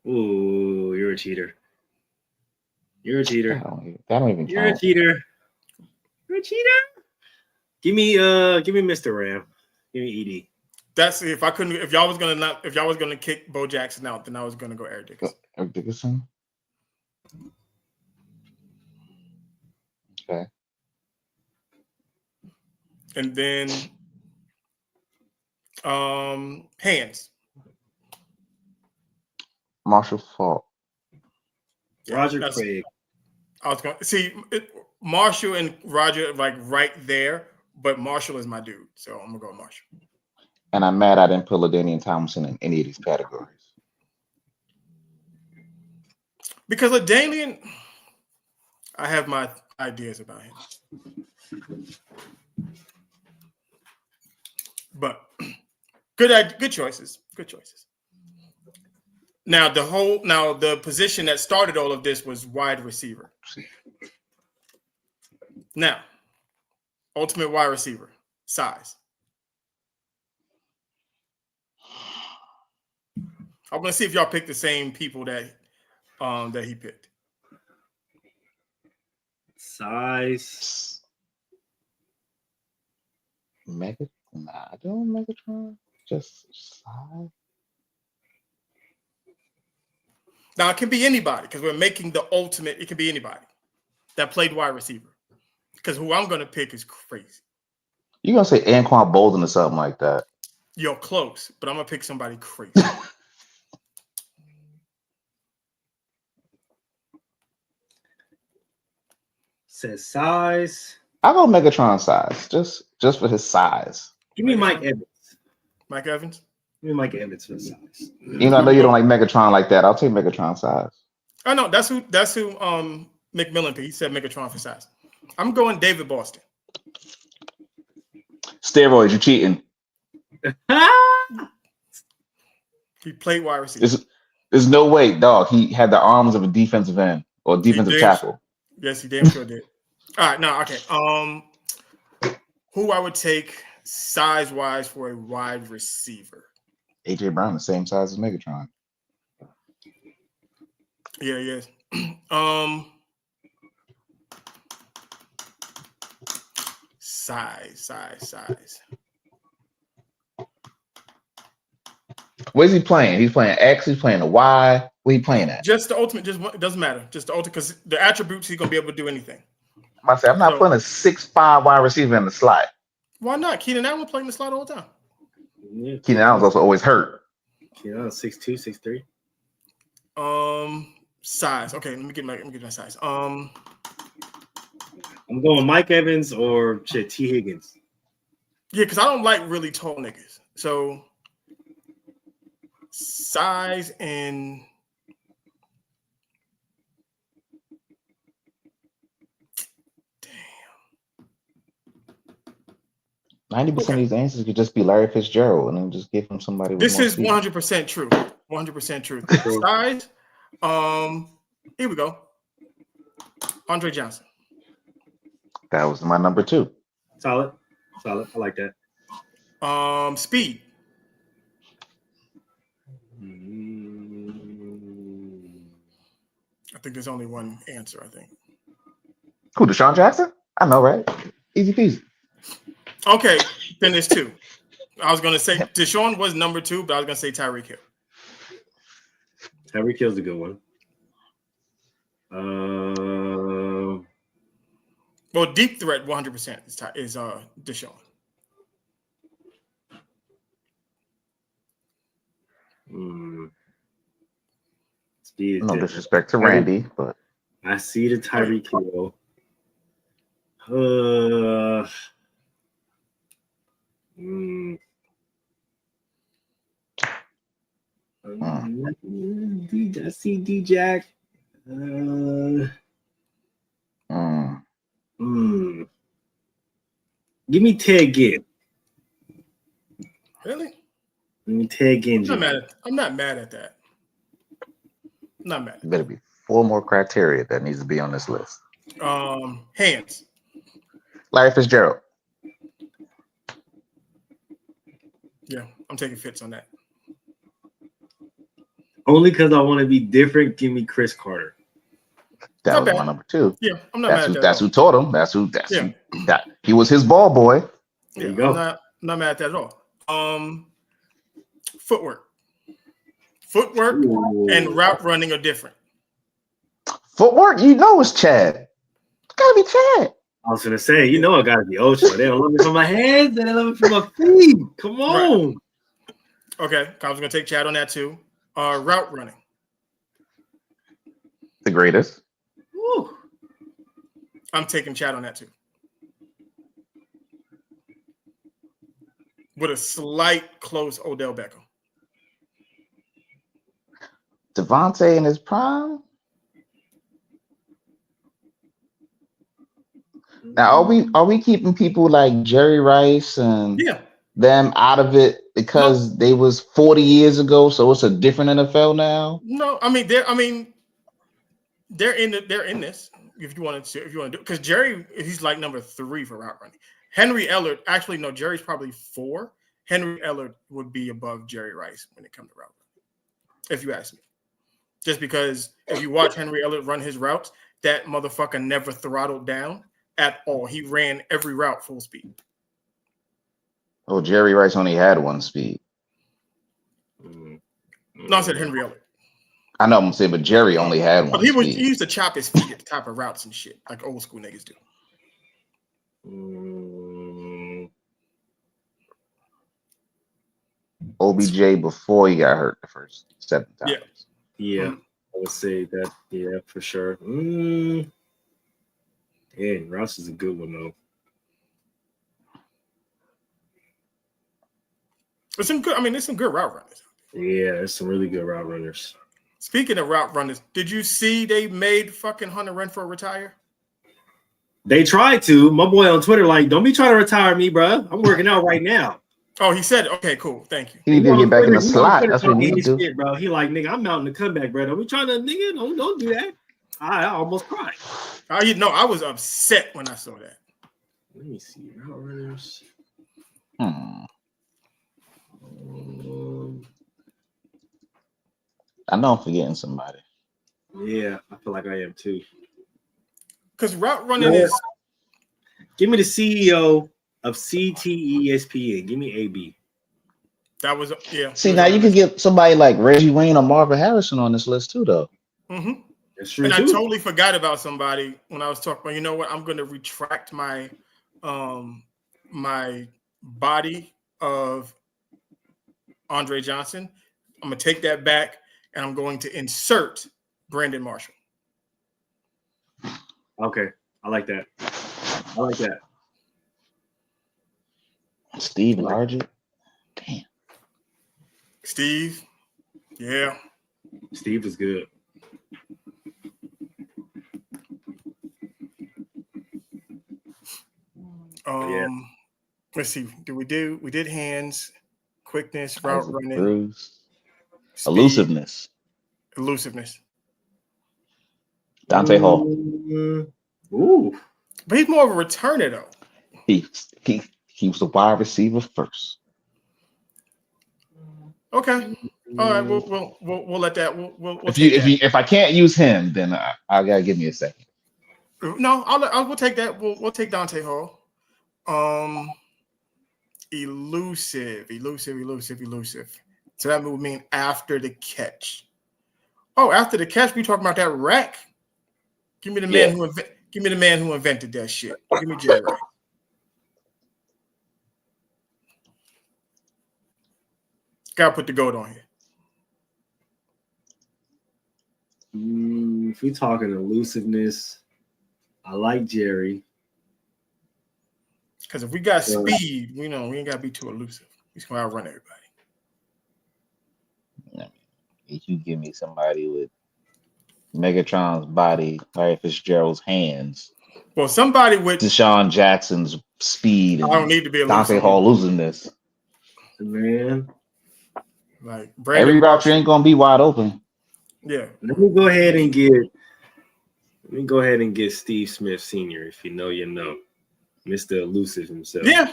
Ooh, you're a cheater. You're a cheater. That don't even You're a count. cheater. You're a cheater. Give me Mr. Ram. Give me ED. That's if y'all was gonna kick Bo Jackson out, then I was gonna go Eric Dickerson. Eric Dickerson? Okay. And then hands. Marshall Falk. Roger Craig. I was going to see Marshall and Roger like right there, but Marshall is my dude, so I'm gonna go with Marshall. And I'm mad I didn't put LaDainian Tomlinson in any of these categories. Because LaDainian, I have my ideas about him. But good choices. Good choices. Now the position that started all of this was wide receiver. Now, ultimate wide receiver, size. I'm gonna see if y'all pick the same people that he picked. Size. I don't Megatron. Just size. Now it can be anybody because we're making the ultimate. It can be anybody that played wide receiver. Because who I'm gonna pick is crazy. You're gonna say Anquan Bolden or something like that. You're close, but I'm gonna pick somebody crazy. Says size. I'll go Megatron size, just for his size. Give me Mike Evans. Mike Evans? Give me Mike Evans for size. You know, I know you don't like Megatron like that. I'll take Megatron size. Oh no, that's who McMillan picked. He said Megatron for size. I'm going David Boston. Steroids, you cheating. He played wide receiver. There's no way, dog. He had the arms of a defensive end or defensive tackle. Yes, he damn sure did. All right, now, okay. Who I would take size-wise for a wide receiver? AJ Brown, the same size as Megatron. Yeah, yes. Size. Where's he playing? He's playing X. He's playing a Y. Where he playing at? Just the ultimate. It doesn't matter. Just the ultimate because the attributes he's gonna be able to do anything. I'm not putting a 6'5" wide receiver in the slot. Why not? Keenan Allen playing the slot all the time. Yeah, Keenan Allen's also always hurt. Keenan Allen 6'2", 6'3". Size. Okay, let me get my size. I'm going Mike Evans or T. Higgins. Yeah, because I don't like really tall niggas. So size and 90% of these answers could just be Larry Fitzgerald, and then just give him somebody. This is 100% true. 100% true. Size. Here we go. Andre Johnson. That was my number 2. Solid. I like that. Speed. I think there's only one answer. I think. Who? Deshaun Jackson? I know, right? Easy peasy. Okay, then there's 2. I was gonna say Deshaun was number 2, but I was gonna say Tyreek Hill. Tyreek Hill's a good one. Well, deep threat 100% is Deshaun. No disrespect to Randy, but I see the Tyreek Hill. I see D-Jack. Give me Ted Ginn. Really? Give me Ted Ginn. I'm not mad at that. I'm not mad. There better be 4 more criteria that needs to be on this list. Hands. Larry Fitzgerald. Yeah, I'm taking Fitz on that. Only because I want to be different. Give me Chris Carter. That Not was bad. my number 2. Yeah, I'm not mad at that. That's who taught him. That's who. Yeah. That he was his ball boy. There you Yeah, go. I'm not mad at that at all. Footwork. Footwork and route running are different. Footwork, you know, it's Chad. It's gotta be Chad. I was gonna say, you know, I gotta be Ocho. They don't love me from my hands, they love me from my feet. Come on. Right. Okay, I was gonna take Chad on that too. Route running. The greatest. Woo. I'm taking Chad on that too. With a slight close Odell Beckham. Devontae in his prime. Now, are we keeping people like Jerry Rice and them out of it because they was 40 years ago, so it's a different NFL now? No, they're in this. If you want to do, because Jerry, he's like number 3 for route running. Henry Ellard, actually, no, Jerry's probably 4. Henry Ellard would be above Jerry Rice when it comes to route running, if you ask me. Just because if you watch Henry Ellard run his routes, that motherfucker never throttled down at all. He ran every route full speed. Oh, Jerry Rice only had 1 speed. No, I said Henry Ellard. I know I'm saying, but Jerry only had 1 He speed. He used to chop his feet at the top of routes and shit, like old school niggas do. Mm. Mm. OBJ before he got hurt the first 7 times. Yeah, I would say that. Yeah, for sure. Yeah, Ross is a good one though. There's some good route runners. Yeah, there's some really good route runners. Speaking of route runners, did you see they made fucking Hunter Renfrow retire? They tried to. My boy on Twitter, like, don't be trying to retire me, bro. I'm working out right now. Oh, he said, okay, cool, thank you. He need to get back in the slot. That's what he needs to do. Shit, bro. He like, nigga, I'm mounting the comeback, bro. Don't be trying to, nigga, don't do that. I almost cried. I was upset when I saw that. Let me see. Route runners. I know I'm forgetting somebody. Yeah, I feel like I am too. Because route running is. Give me the CEO of CTESPN. Give me AB. That was See, now you can get somebody like Reggie Wayne or Marvin Harrison on this list too, though. Mm-hmm. That's true. And too. I totally forgot about somebody when I was talking about. You know what? I'm going to retract my my body of Andre Johnson. I'm going to take that back, and I'm going to insert Brandon Marshall. Okay, I like that. I like that. Steve Largent. Damn. Steve. Yeah. Steve is good. Let's see. We did hands, quickness, route running, Bruce. Speed, Elusiveness. Dante Hall. Ooh. But he's more of a returner though. He was a wide receiver first. Okay. All right. We'll let that. We'll if I can't use him, then I gotta give me a second. No, we'll take that. We'll take Dante Hall. Elusive. So that would mean after the catch. Oh, after the catch, we talking about that rack. Give me the man who invented that shit. Give me Jerry Rice. Gotta put the goat on here. If we talking elusiveness, I like Jerry. Because if we got speed, we ain't gotta be too elusive. He's gonna outrun everybody. If you give me somebody with Megatron's body, Larry Fitzgerald's hands, well, somebody with Deshaun Jackson's speed, and I don't need to be elusive. Dante Hall elusiveness. Man, like Brandon every route you ain't gonna be wide open. Yeah. Let me go ahead and get Let me go ahead and get Steve Smith Sr. If you know, you know. Mr. Elusive himself. Yeah,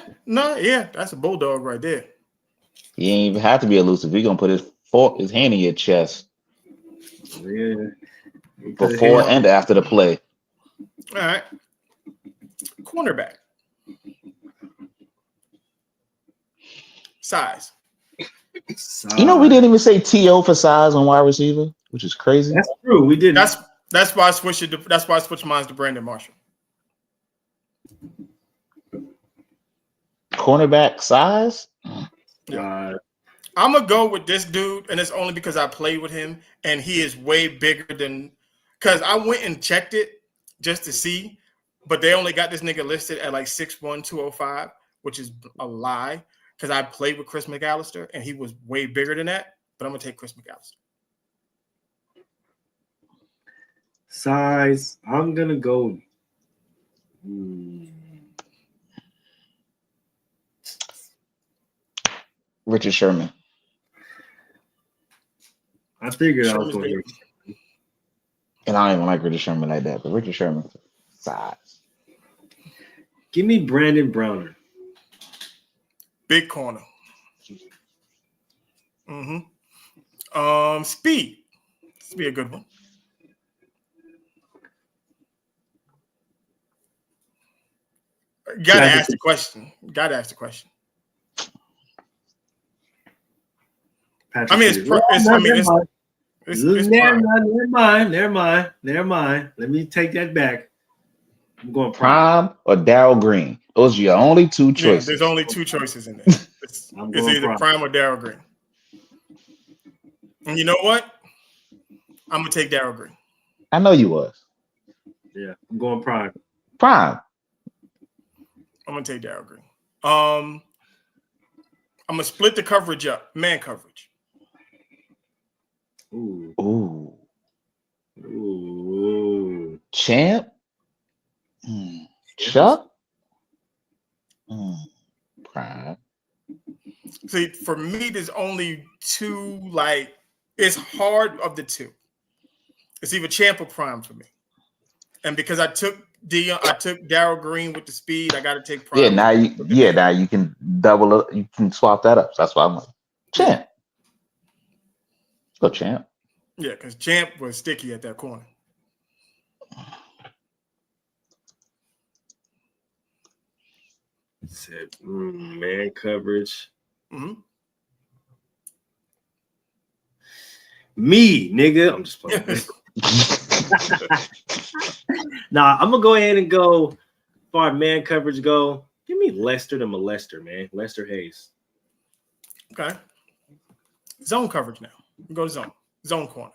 that's a bulldog right there. He ain't even have to be elusive. He gonna put his hand in your chest. Yeah. Before and after the play. All right. Cornerback. Size. You know, we didn't even say TO for size on wide receiver, which is crazy. That's true. We didn't. That's why I switched it. That's why I switched mine to Brandon Marshall. Cornerback size. Yeah. I'm gonna go with this dude, and it's only because I played with him, and he is way bigger than. Because I went and checked it just to see, but they only got this nigga listed at like 6'1", 205, which is a lie. Because I played with Chris McAllister, and he was way bigger than that. But I'm gonna take Chris McAllister. Size. I'm gonna go. Richard Sherman. I figured Sherman's I was going to. And I don't even like Richard Sherman like that, but Richard Sherman size. Give me Brandon Browner. Big corner. Speed. This would be a good one. Gotta ask the question. Never mind. Let me take that back. I'm going Prime or Darryl Green. Those are your only two choices. Yeah, there's only two choices in there. It's either Prime or Darryl Green. And you know what? I'm gonna take Darryl Green. I know you was. Yeah, I'm going Prime. Prime. I'm gonna take Darryl Green. I'm gonna split the coverage up. Man coverage. Ooh. Champ. Chuck. Prime. See, for me, there's only two. Like, it's hard of the two. It's either Champ or Prime for me. And because I took Darryl Green with the speed, I got to take Prime. Now you can double it. You can swap that up. So that's why I'm like Champ. Let's go Champ. Yeah, because Champ was sticky at that corner. Said man coverage. Me, nigga. I'm just playing. Nah, I'm gonna go ahead and go as far as man coverage go. Give me Lester the Molester, man. Lester Hayes. Okay. Zone coverage now. We go to zone. Zone corner.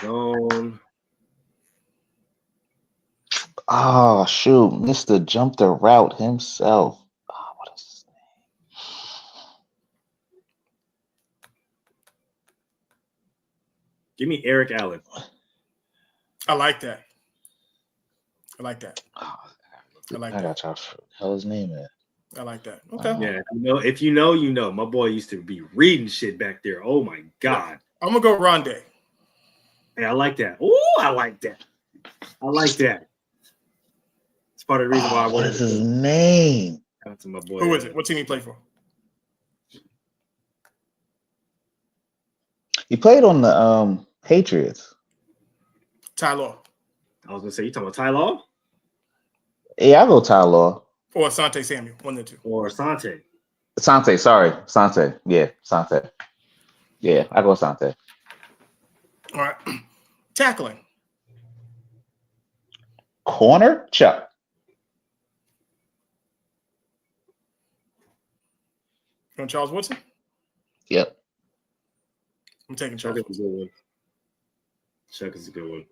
Zone. Oh shoot, Mr. Jump the Route himself. Oh, what is his name? Give me Eric Allen. I like that. I I got y'all. Hell, his name is. I like that. Okay. Yeah, if you know, you know. My boy used to be reading shit back there. Oh my god. I'm gonna go Rondé. Hey, I like that. Oh, I like that. It's part of the reason why I wanted. What is his name? To my boy. Who is it? What team he play for? He played on the Patriots. Ty Law. I was gonna say, you talking about Ty Law? Yeah, I'll go Ty Law. Or Asante Samuel, one of the two. Or Asante. Asante. Yeah, Asante. Yeah, I go Asante. All right. Tackling. Corner, Chuck. Going Charles Woodson? Yep. I'm taking Charles Woodson. Chuck is a good one.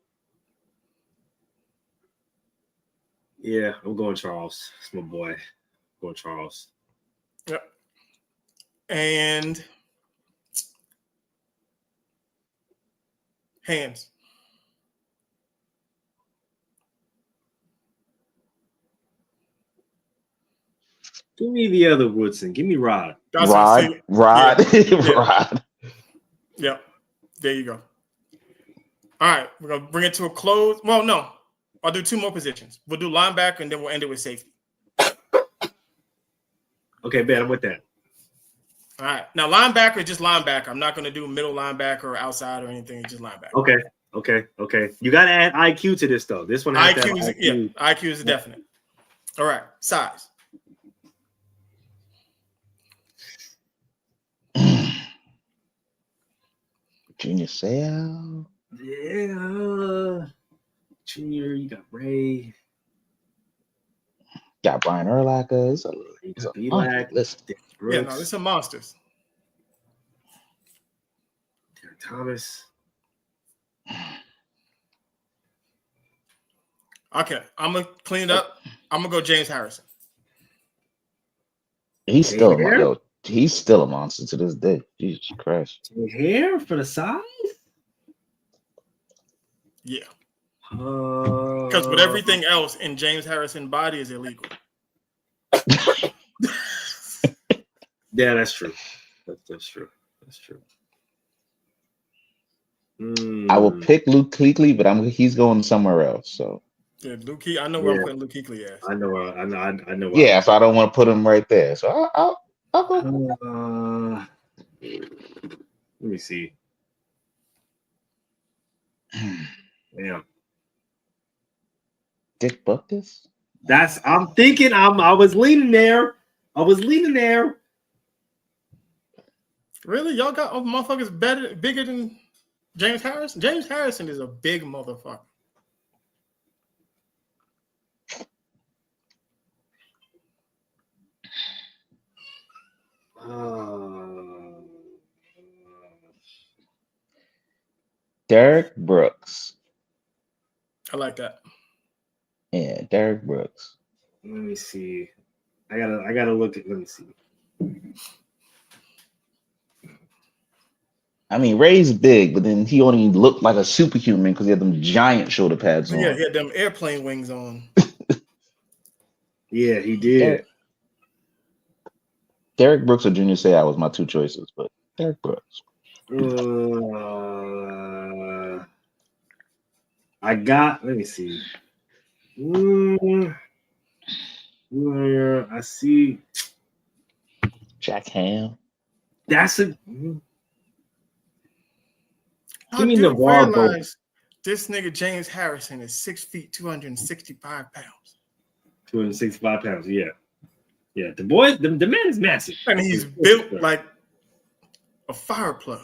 Yeah, I'm going Charles. It's my boy. I'm going Charles. Yep. And hands. Give me the other Woodson. Give me Rod. Rod. Yeah. Rod. Yep. There you go. All right, we're gonna bring it to a close. Well, no, I'll do 2 more positions. We'll do linebacker and then we'll end it with safety. Okay, bet I'm with that. All right. Now linebacker is just linebacker. I'm not gonna do middle linebacker or outside or anything. It's just linebacker. Okay. You gotta add IQ to this though. This one has IQ is IQ is definite. All right, size. Junior Seau. Yeah. Junior, you got Ray. Got Brian Urlacher. It's a list. Yeah, no, this are monsters. Derek Thomas. Okay, I'm gonna clean it up. I'm gonna go James Harrison. He's still a monster to this day. Jesus Christ. Hair for the size? Yeah. Because with everything else in James Harrison's body is illegal. Yeah, that's true. That's true. Mm. I will pick Luke Kuechly, but he's going somewhere else. So yeah, I know where I'm putting Luke Kuechly as. I know. Yeah, so I don't want to put him right there. So I'll go. Let me see. Yeah. Dick Butkus? I'm thinking I was leaning there. Really? Y'all got motherfuckers bigger than James Harrison? James Harrison is a big motherfucker. Derek Brooks. I like that. Yeah, Derek Brooks. Let me see. I gotta look at. Let me see. I mean, Ray's big, but then he only looked like a superhuman because he had them giant shoulder pads on. Yeah, he had them airplane wings on. Yeah, he did. Derek Brooks or Junior Seau was my 2 choices, but Derek Brooks. Let me see. I see Jack Ham. That's a. I me do Navarre realize this nigga James Harrison is 6 feet, 265 pounds. 265 pounds, yeah. Yeah, the man is massive. And he's built like a fire plug.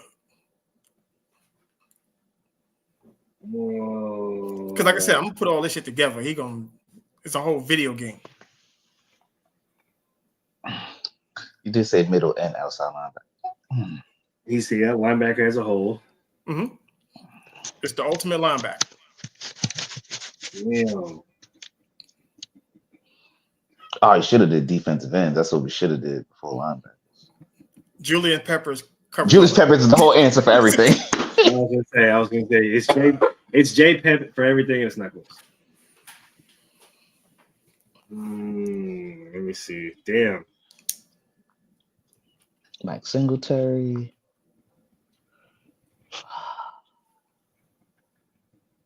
Because like I said, I'm gonna put all this shit together. It's a whole video game. You did say middle and outside linebacker. He's the linebacker as a whole. Mm-hmm. It's the ultimate linebacker. Yeah. Oh, he should have did defensive ends. That's what we should have did before linebackers. Julian Peppers covered. Julius Peppers is the whole answer for everything. I was gonna say it's Jay Peppers for everything. It's not close. Let me see. Damn. Mike Singletary.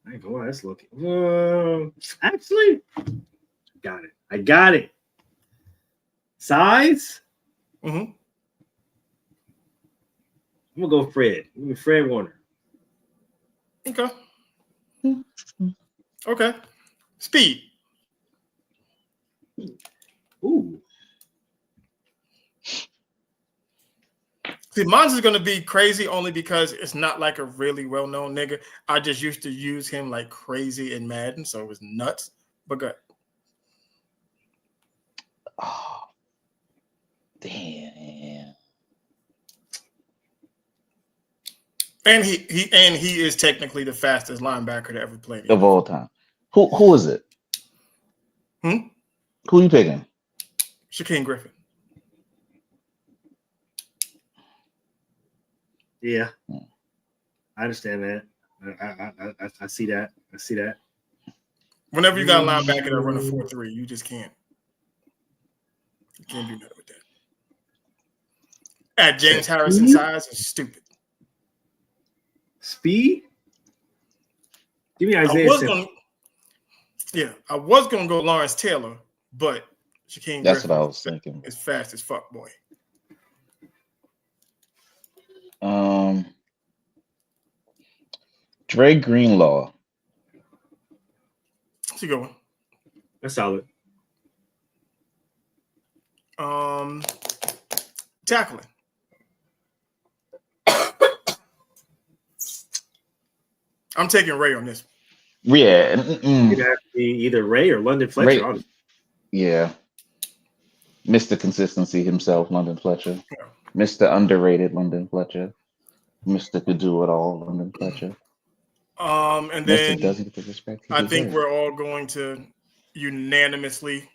That's looking. Actually, I got it. Size? Mm-hmm. I'm gonna go Fred. Fred Warner. Okay. Okay. Speed. Ooh. See, mine's is gonna be crazy only because it's not like a really well-known nigga. I just used to use him like crazy in Madden, so it was nuts. But good. Oh, damn. And he is technically the fastest linebacker to ever play of all time. Who is it? Who are you picking? Shaquem Griffin. Yeah, I understand that. I see that. Whenever you got a linebacker that run a 4.3, you just can't. You can't do nothing with that. At James Harrison size is stupid. Speed? Give me I Isaiah was Simmons. I was gonna go Lawrence Taylor, but Shaquem That's Griffin what I was thinking. is fast as fuck, boy. Dre Greenlaw. What's he going? That's solid. Tackling. I'm taking Ray on this. Yeah. It'd have to be either Ray or London Fletcher. Ray. Honestly. Yeah. Mr. Consistency himself, London Fletcher. Mr. Underrated, London Fletcher. Mr. Could do it all, London Fletcher. And Mr. then doesn't get the respect he I think deserves. we're all going to unanimously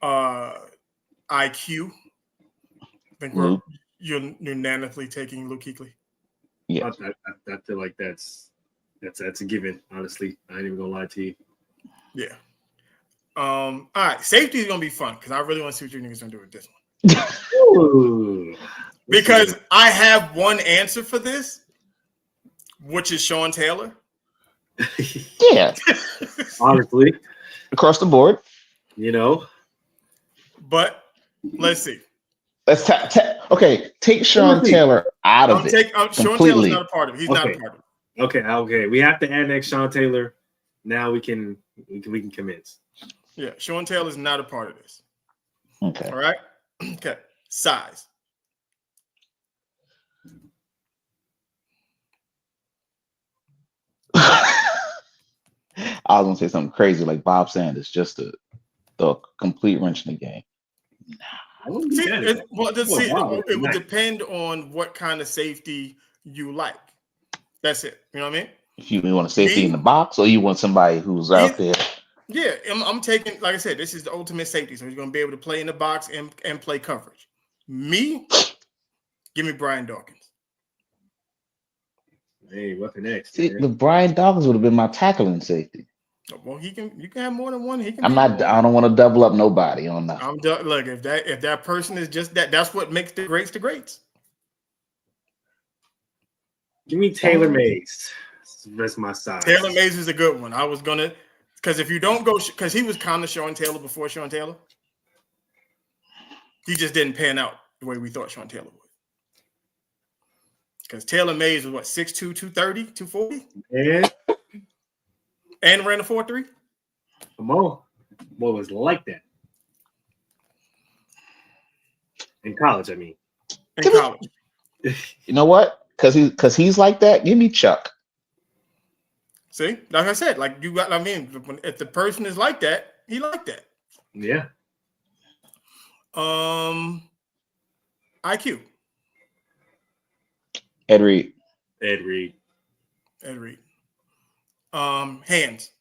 IQ. I think we're unanimously taking Luke Kuechly. Yeah. I feel like that's a given. Honestly, I ain't even gonna lie to you. Yeah. All right, safety is gonna be fun because I really want to see what you niggas gonna do with this one. Ooh. Because I have one answer for this, which is Sean Taylor. Yeah. Honestly, Across the board. you know. But let's see. Let's take Sean Taylor out of it. Sean Taylor's not a part of it. He's not a part of it. Okay. We have to annex Sean Taylor. Now we can commence. Yeah, Sean Taylor's not a part of this. Okay. All right. Okay. Size. I was gonna say something crazy like Bob Sanders, just the complete wrench in the game. See, it would depend on what kind of safety you like. That's it. You know what I mean? If you want a safety in the box, or you want somebody who's out there. Yeah, I'm taking, like I said, this is the ultimate safety. So he's going to be able to play in the box and play coverage. Me, give me Brian Dawkins. Hey, what's the next? See, the Brian Dawkins would have been my tackling safety. Well, you can have more than one. I don't want to double up nobody on that. Look, if that person is just that's what makes the greats the greats. Give me Taylor Mays. That's my size. Taylor Mays is a good one. I was gonna, because if you don't go, because he was kind of Sean Taylor before Sean Taylor. He just didn't pan out the way we thought Sean Taylor would. Because Taylor Mays was what, 6'2", 230, 240? Yeah. And ran a 4.3? Come on. Boy was like that. In college, I mean. In college. You know what? Because he's like that, give me Chuck. See? Like I said, like you got, I mean, if the person is like that, he like that. Yeah. IQ. Ed Reed. Hands.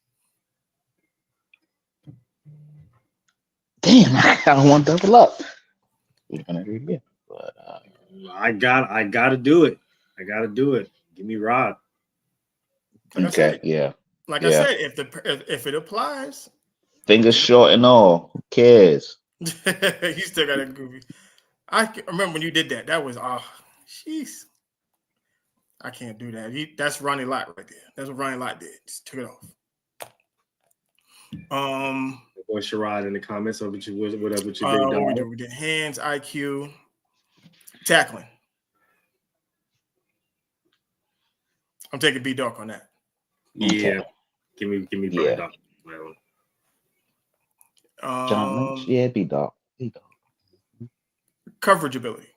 Damn, I don't want to double up. We're gonna do it again. But I gotta do it. Give me Rod. Like yeah. Like I said, if it applies, fingers short and all. Who cares? you still got a goofy. I remember when you did that. That was jeez. I can't do that. That's Ronnie Lott right there. That's what Ronnie Lott did. Just took it off. Or Sherrod in the comments. What up with your big dog? We did hands, IQ, tackling. I'm taking B Dog on that. Yeah, give me Brian Dawkins. John Lynch, yeah, B Dog. Coverage ability,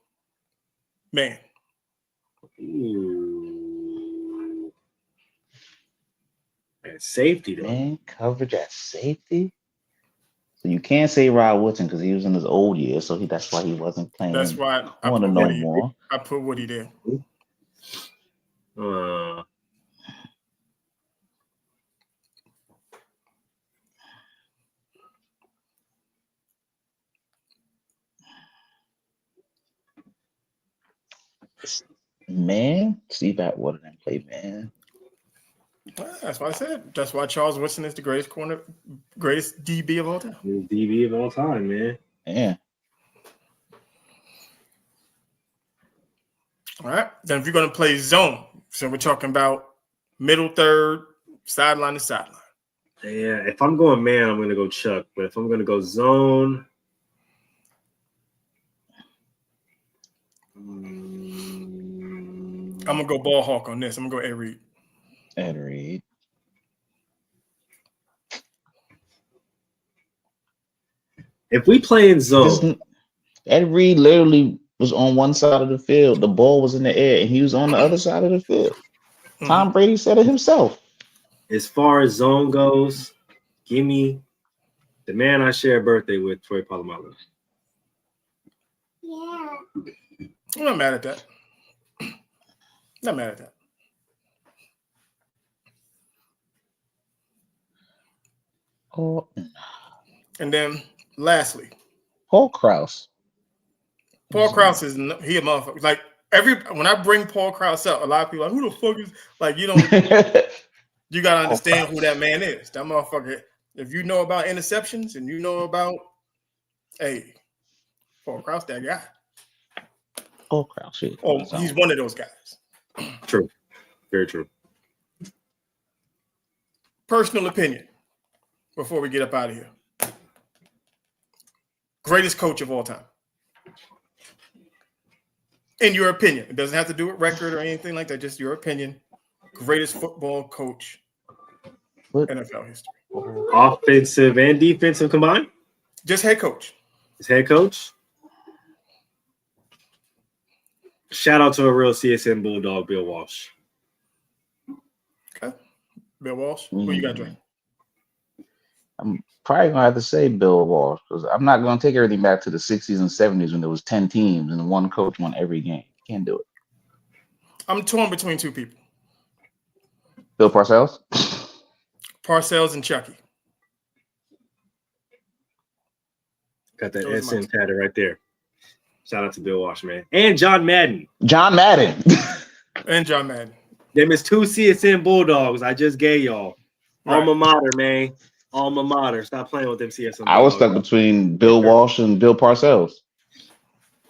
man. Ooh. At safety, though. Man, coverage at safety. So you can't say Rod Woodson because he was in his old years, so that's why he wasn't playing. That's why I want to know more. I put Woody there. Man, Steve Atwater didn't play, man. That's why I said. That's why Charles Woodson is the greatest DB of all time. DB of all time, man. Yeah. All right. Then if you're going to play zone, so we're talking about middle third, sideline to sideline. Yeah, if I'm going man, I'm gonna go Chuck. But if I'm gonna go zone, I'm gonna go ball hawk on this. I'm gonna go Ed Reed. Ed Reed. If we play in zone, Ed Reed literally was on one side of the field. The ball was in the air, and he was on the other side of the field. Tom Brady said it himself. As far as zone goes, give me the man I share a birthday with, Troy Polamalu. Yeah. I'm not mad at that. Not mad at that. Oh. And then lastly, Paul Krause. Paul Krause is he a motherfucker. Like when I bring Paul Krause up, a lot of people are like, who the fuck is like you don't you gotta understand who that man is. That motherfucker. If you know about interceptions and you know about Paul Krause, that guy. Paul Krause. Oh, he's one of those guys. True. Very true. Personal opinion before we get up out of here. Greatest coach of all time. In your opinion. It doesn't have to do with record or anything like that. Just your opinion. Greatest football coach in NFL history. Offensive and defensive combined? Just head coach. His head coach? Shout out to a real CSN Bulldog, Bill Walsh. Okay. Bill Walsh. Who you got, Dre? I'm probably going to have to say Bill Walsh because I'm not going to take everything back to the 60s and 70s when there was 10 teams and one coach won every game. Can't do it. I'm torn between two people. Bill Parcells? Parcells and Chucky. Got that SN tatted right there. Shout out to Bill Walsh, man. And John Madden. John Madden. And John Madden. Them is two CSN Bulldogs I just gave y'all. Right. Alma mater, man. Alma mater. Stop playing with them CSN Bulldogs. I was stuck between Bill Walsh and Bill Parcells.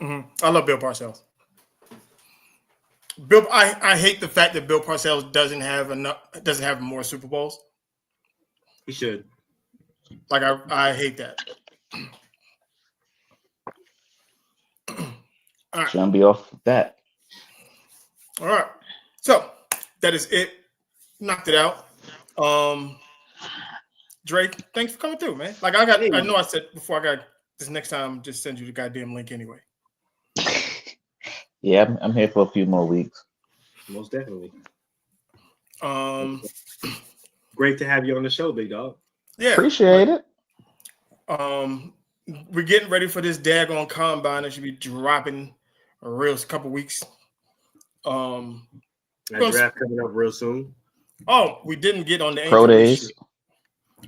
I love Bill Parcells. Bill, I hate the fact that Bill Parcells doesn't have more Super Bowls. He should. Like I hate that. All right. Shouldn't be off that. All right. So that is it. Knocked it out. Drake, thanks for coming through, man. Like I know I said before I got this next time, just send you the goddamn link anyway. Yeah, I'm here for a few more weeks. Most definitely. Great to have you on the show, big dog. Yeah. Appreciate it. We're getting ready for this daggone combine that should be dropping a real couple weeks. That draft coming up real soon. Oh, we didn't get on the Pro days. Shit.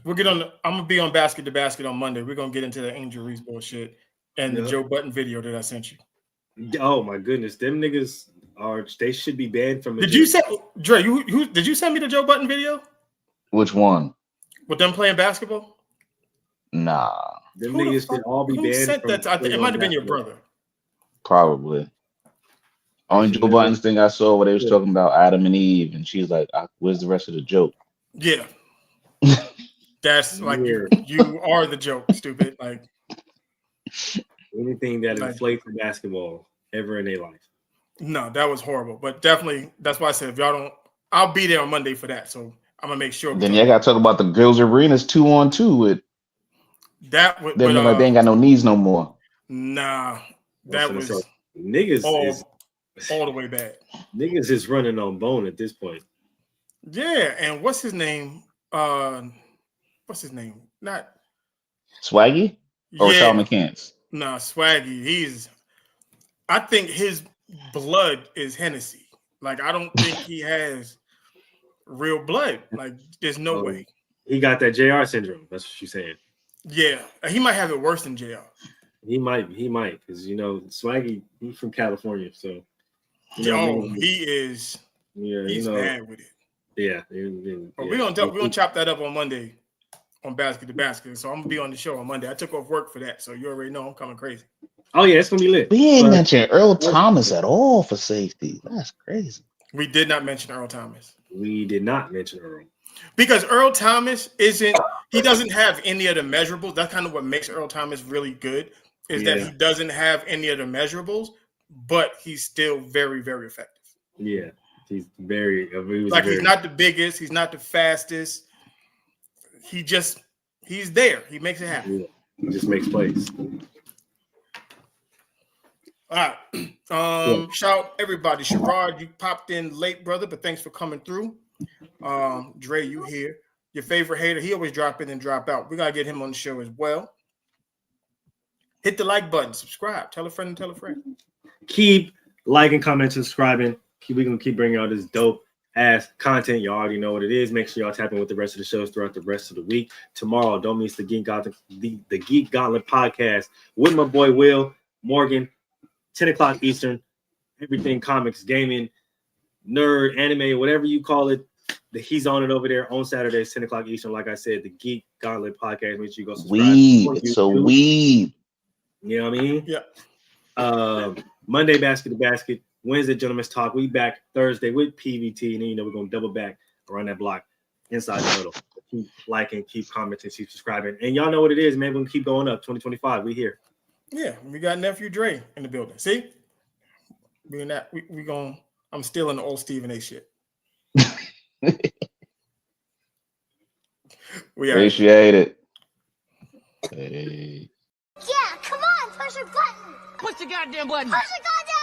We'll get on. I'm gonna be on Basket to Basket on Monday. We're gonna get into the Angel Reese bullshit and the Joe Button video that I sent you. Oh my goodness, them niggas they should be banned from. Did you send Dre? Did you send me the Joe Button video? Which one? With them playing basketball? Nah. Them niggas should all be banned. Sent that? I think it might have been your brother. Probably. Only Joe Button's thing I saw where they was talking about Adam and Eve, and she's like, "Where's the rest of the joke?" Yeah. That's like you are the joke, stupid. Like anything that inflates basketball ever in their life. No, that was horrible. But definitely, that's why I said if y'all don't, I'll be there on Monday for that. So I'm gonna make sure. Then you got to talk about the girls' arenas 2-on-2 with that. They like they ain't got no knees no more. Nah, that was niggas all the way bad. Niggas is running on bone at this point. Yeah, and what's his name? What's his name? Not Swaggy or Shawn McCants? Nah, Swaggy. I think his blood is Hennessy. Like I don't think he has real blood. Like there's no way. He got that JR syndrome. That's what you're saying. Yeah, he might have it worse than JR. He might, because Swaggy, he's from California, so he is. Yeah, he's bad with it. Yeah, we're gonna chop that up on Monday on Basket to Basket. So I'm gonna be on the show on Monday. I took off work for that, so you already know I'm coming crazy. Oh yeah, it's gonna be lit. We ain't mentioned Earl Thomas at all for safety. That's crazy. We did not mention Earl Thomas. We did not mention Earl. Because Earl Thomas he doesn't have any of the measurables. That's kind of what makes Earl Thomas really good, is that he doesn't have any of the measurables, but he's still very, very effective. Yeah, he's he's not the biggest, he's not the fastest. He's there. He makes it happen. Yeah. He just makes plays. All right. Shout everybody. Sherrod, you popped in late, brother, but thanks for coming through. Dre, you here. Your favorite hater, he always drop in and drop out. We gotta get him on the show as well. Hit the like button, subscribe, tell a friend and tell a friend. Keep liking, commenting, subscribing. We're gonna keep bringing y'all this dope ass content. You already know what it is. Make sure y'all tap in with the rest of the shows throughout the rest of the week. Tomorrow, don't miss the Geek Gauntlet, the Geek Gauntlet podcast with my boy Will Morgan, 10 o'clock Eastern. Everything comics, gaming, nerd, anime, whatever you call it. He's on it over there on Saturdays, 10 o'clock Eastern. Like I said, the Geek Gauntlet podcast. Make sure you go subscribe. It's a weed. You know what I mean? Yeah. Monday, Basket to Basket. Wednesday, Gentleman's Talk. We back Thursday with PVT. And then, we're going to double back around that block inside the Huddle. Keep liking, keep commenting, keep subscribing. And y'all know what it is, man. We're going to keep going up. 2025, we here. Yeah, we got Nephew Dre in the building. See? I'm still in the old Stephen A shit. We appreciate it. Hey. Yeah, come on, push your button. Push the goddamn button. Push the goddamn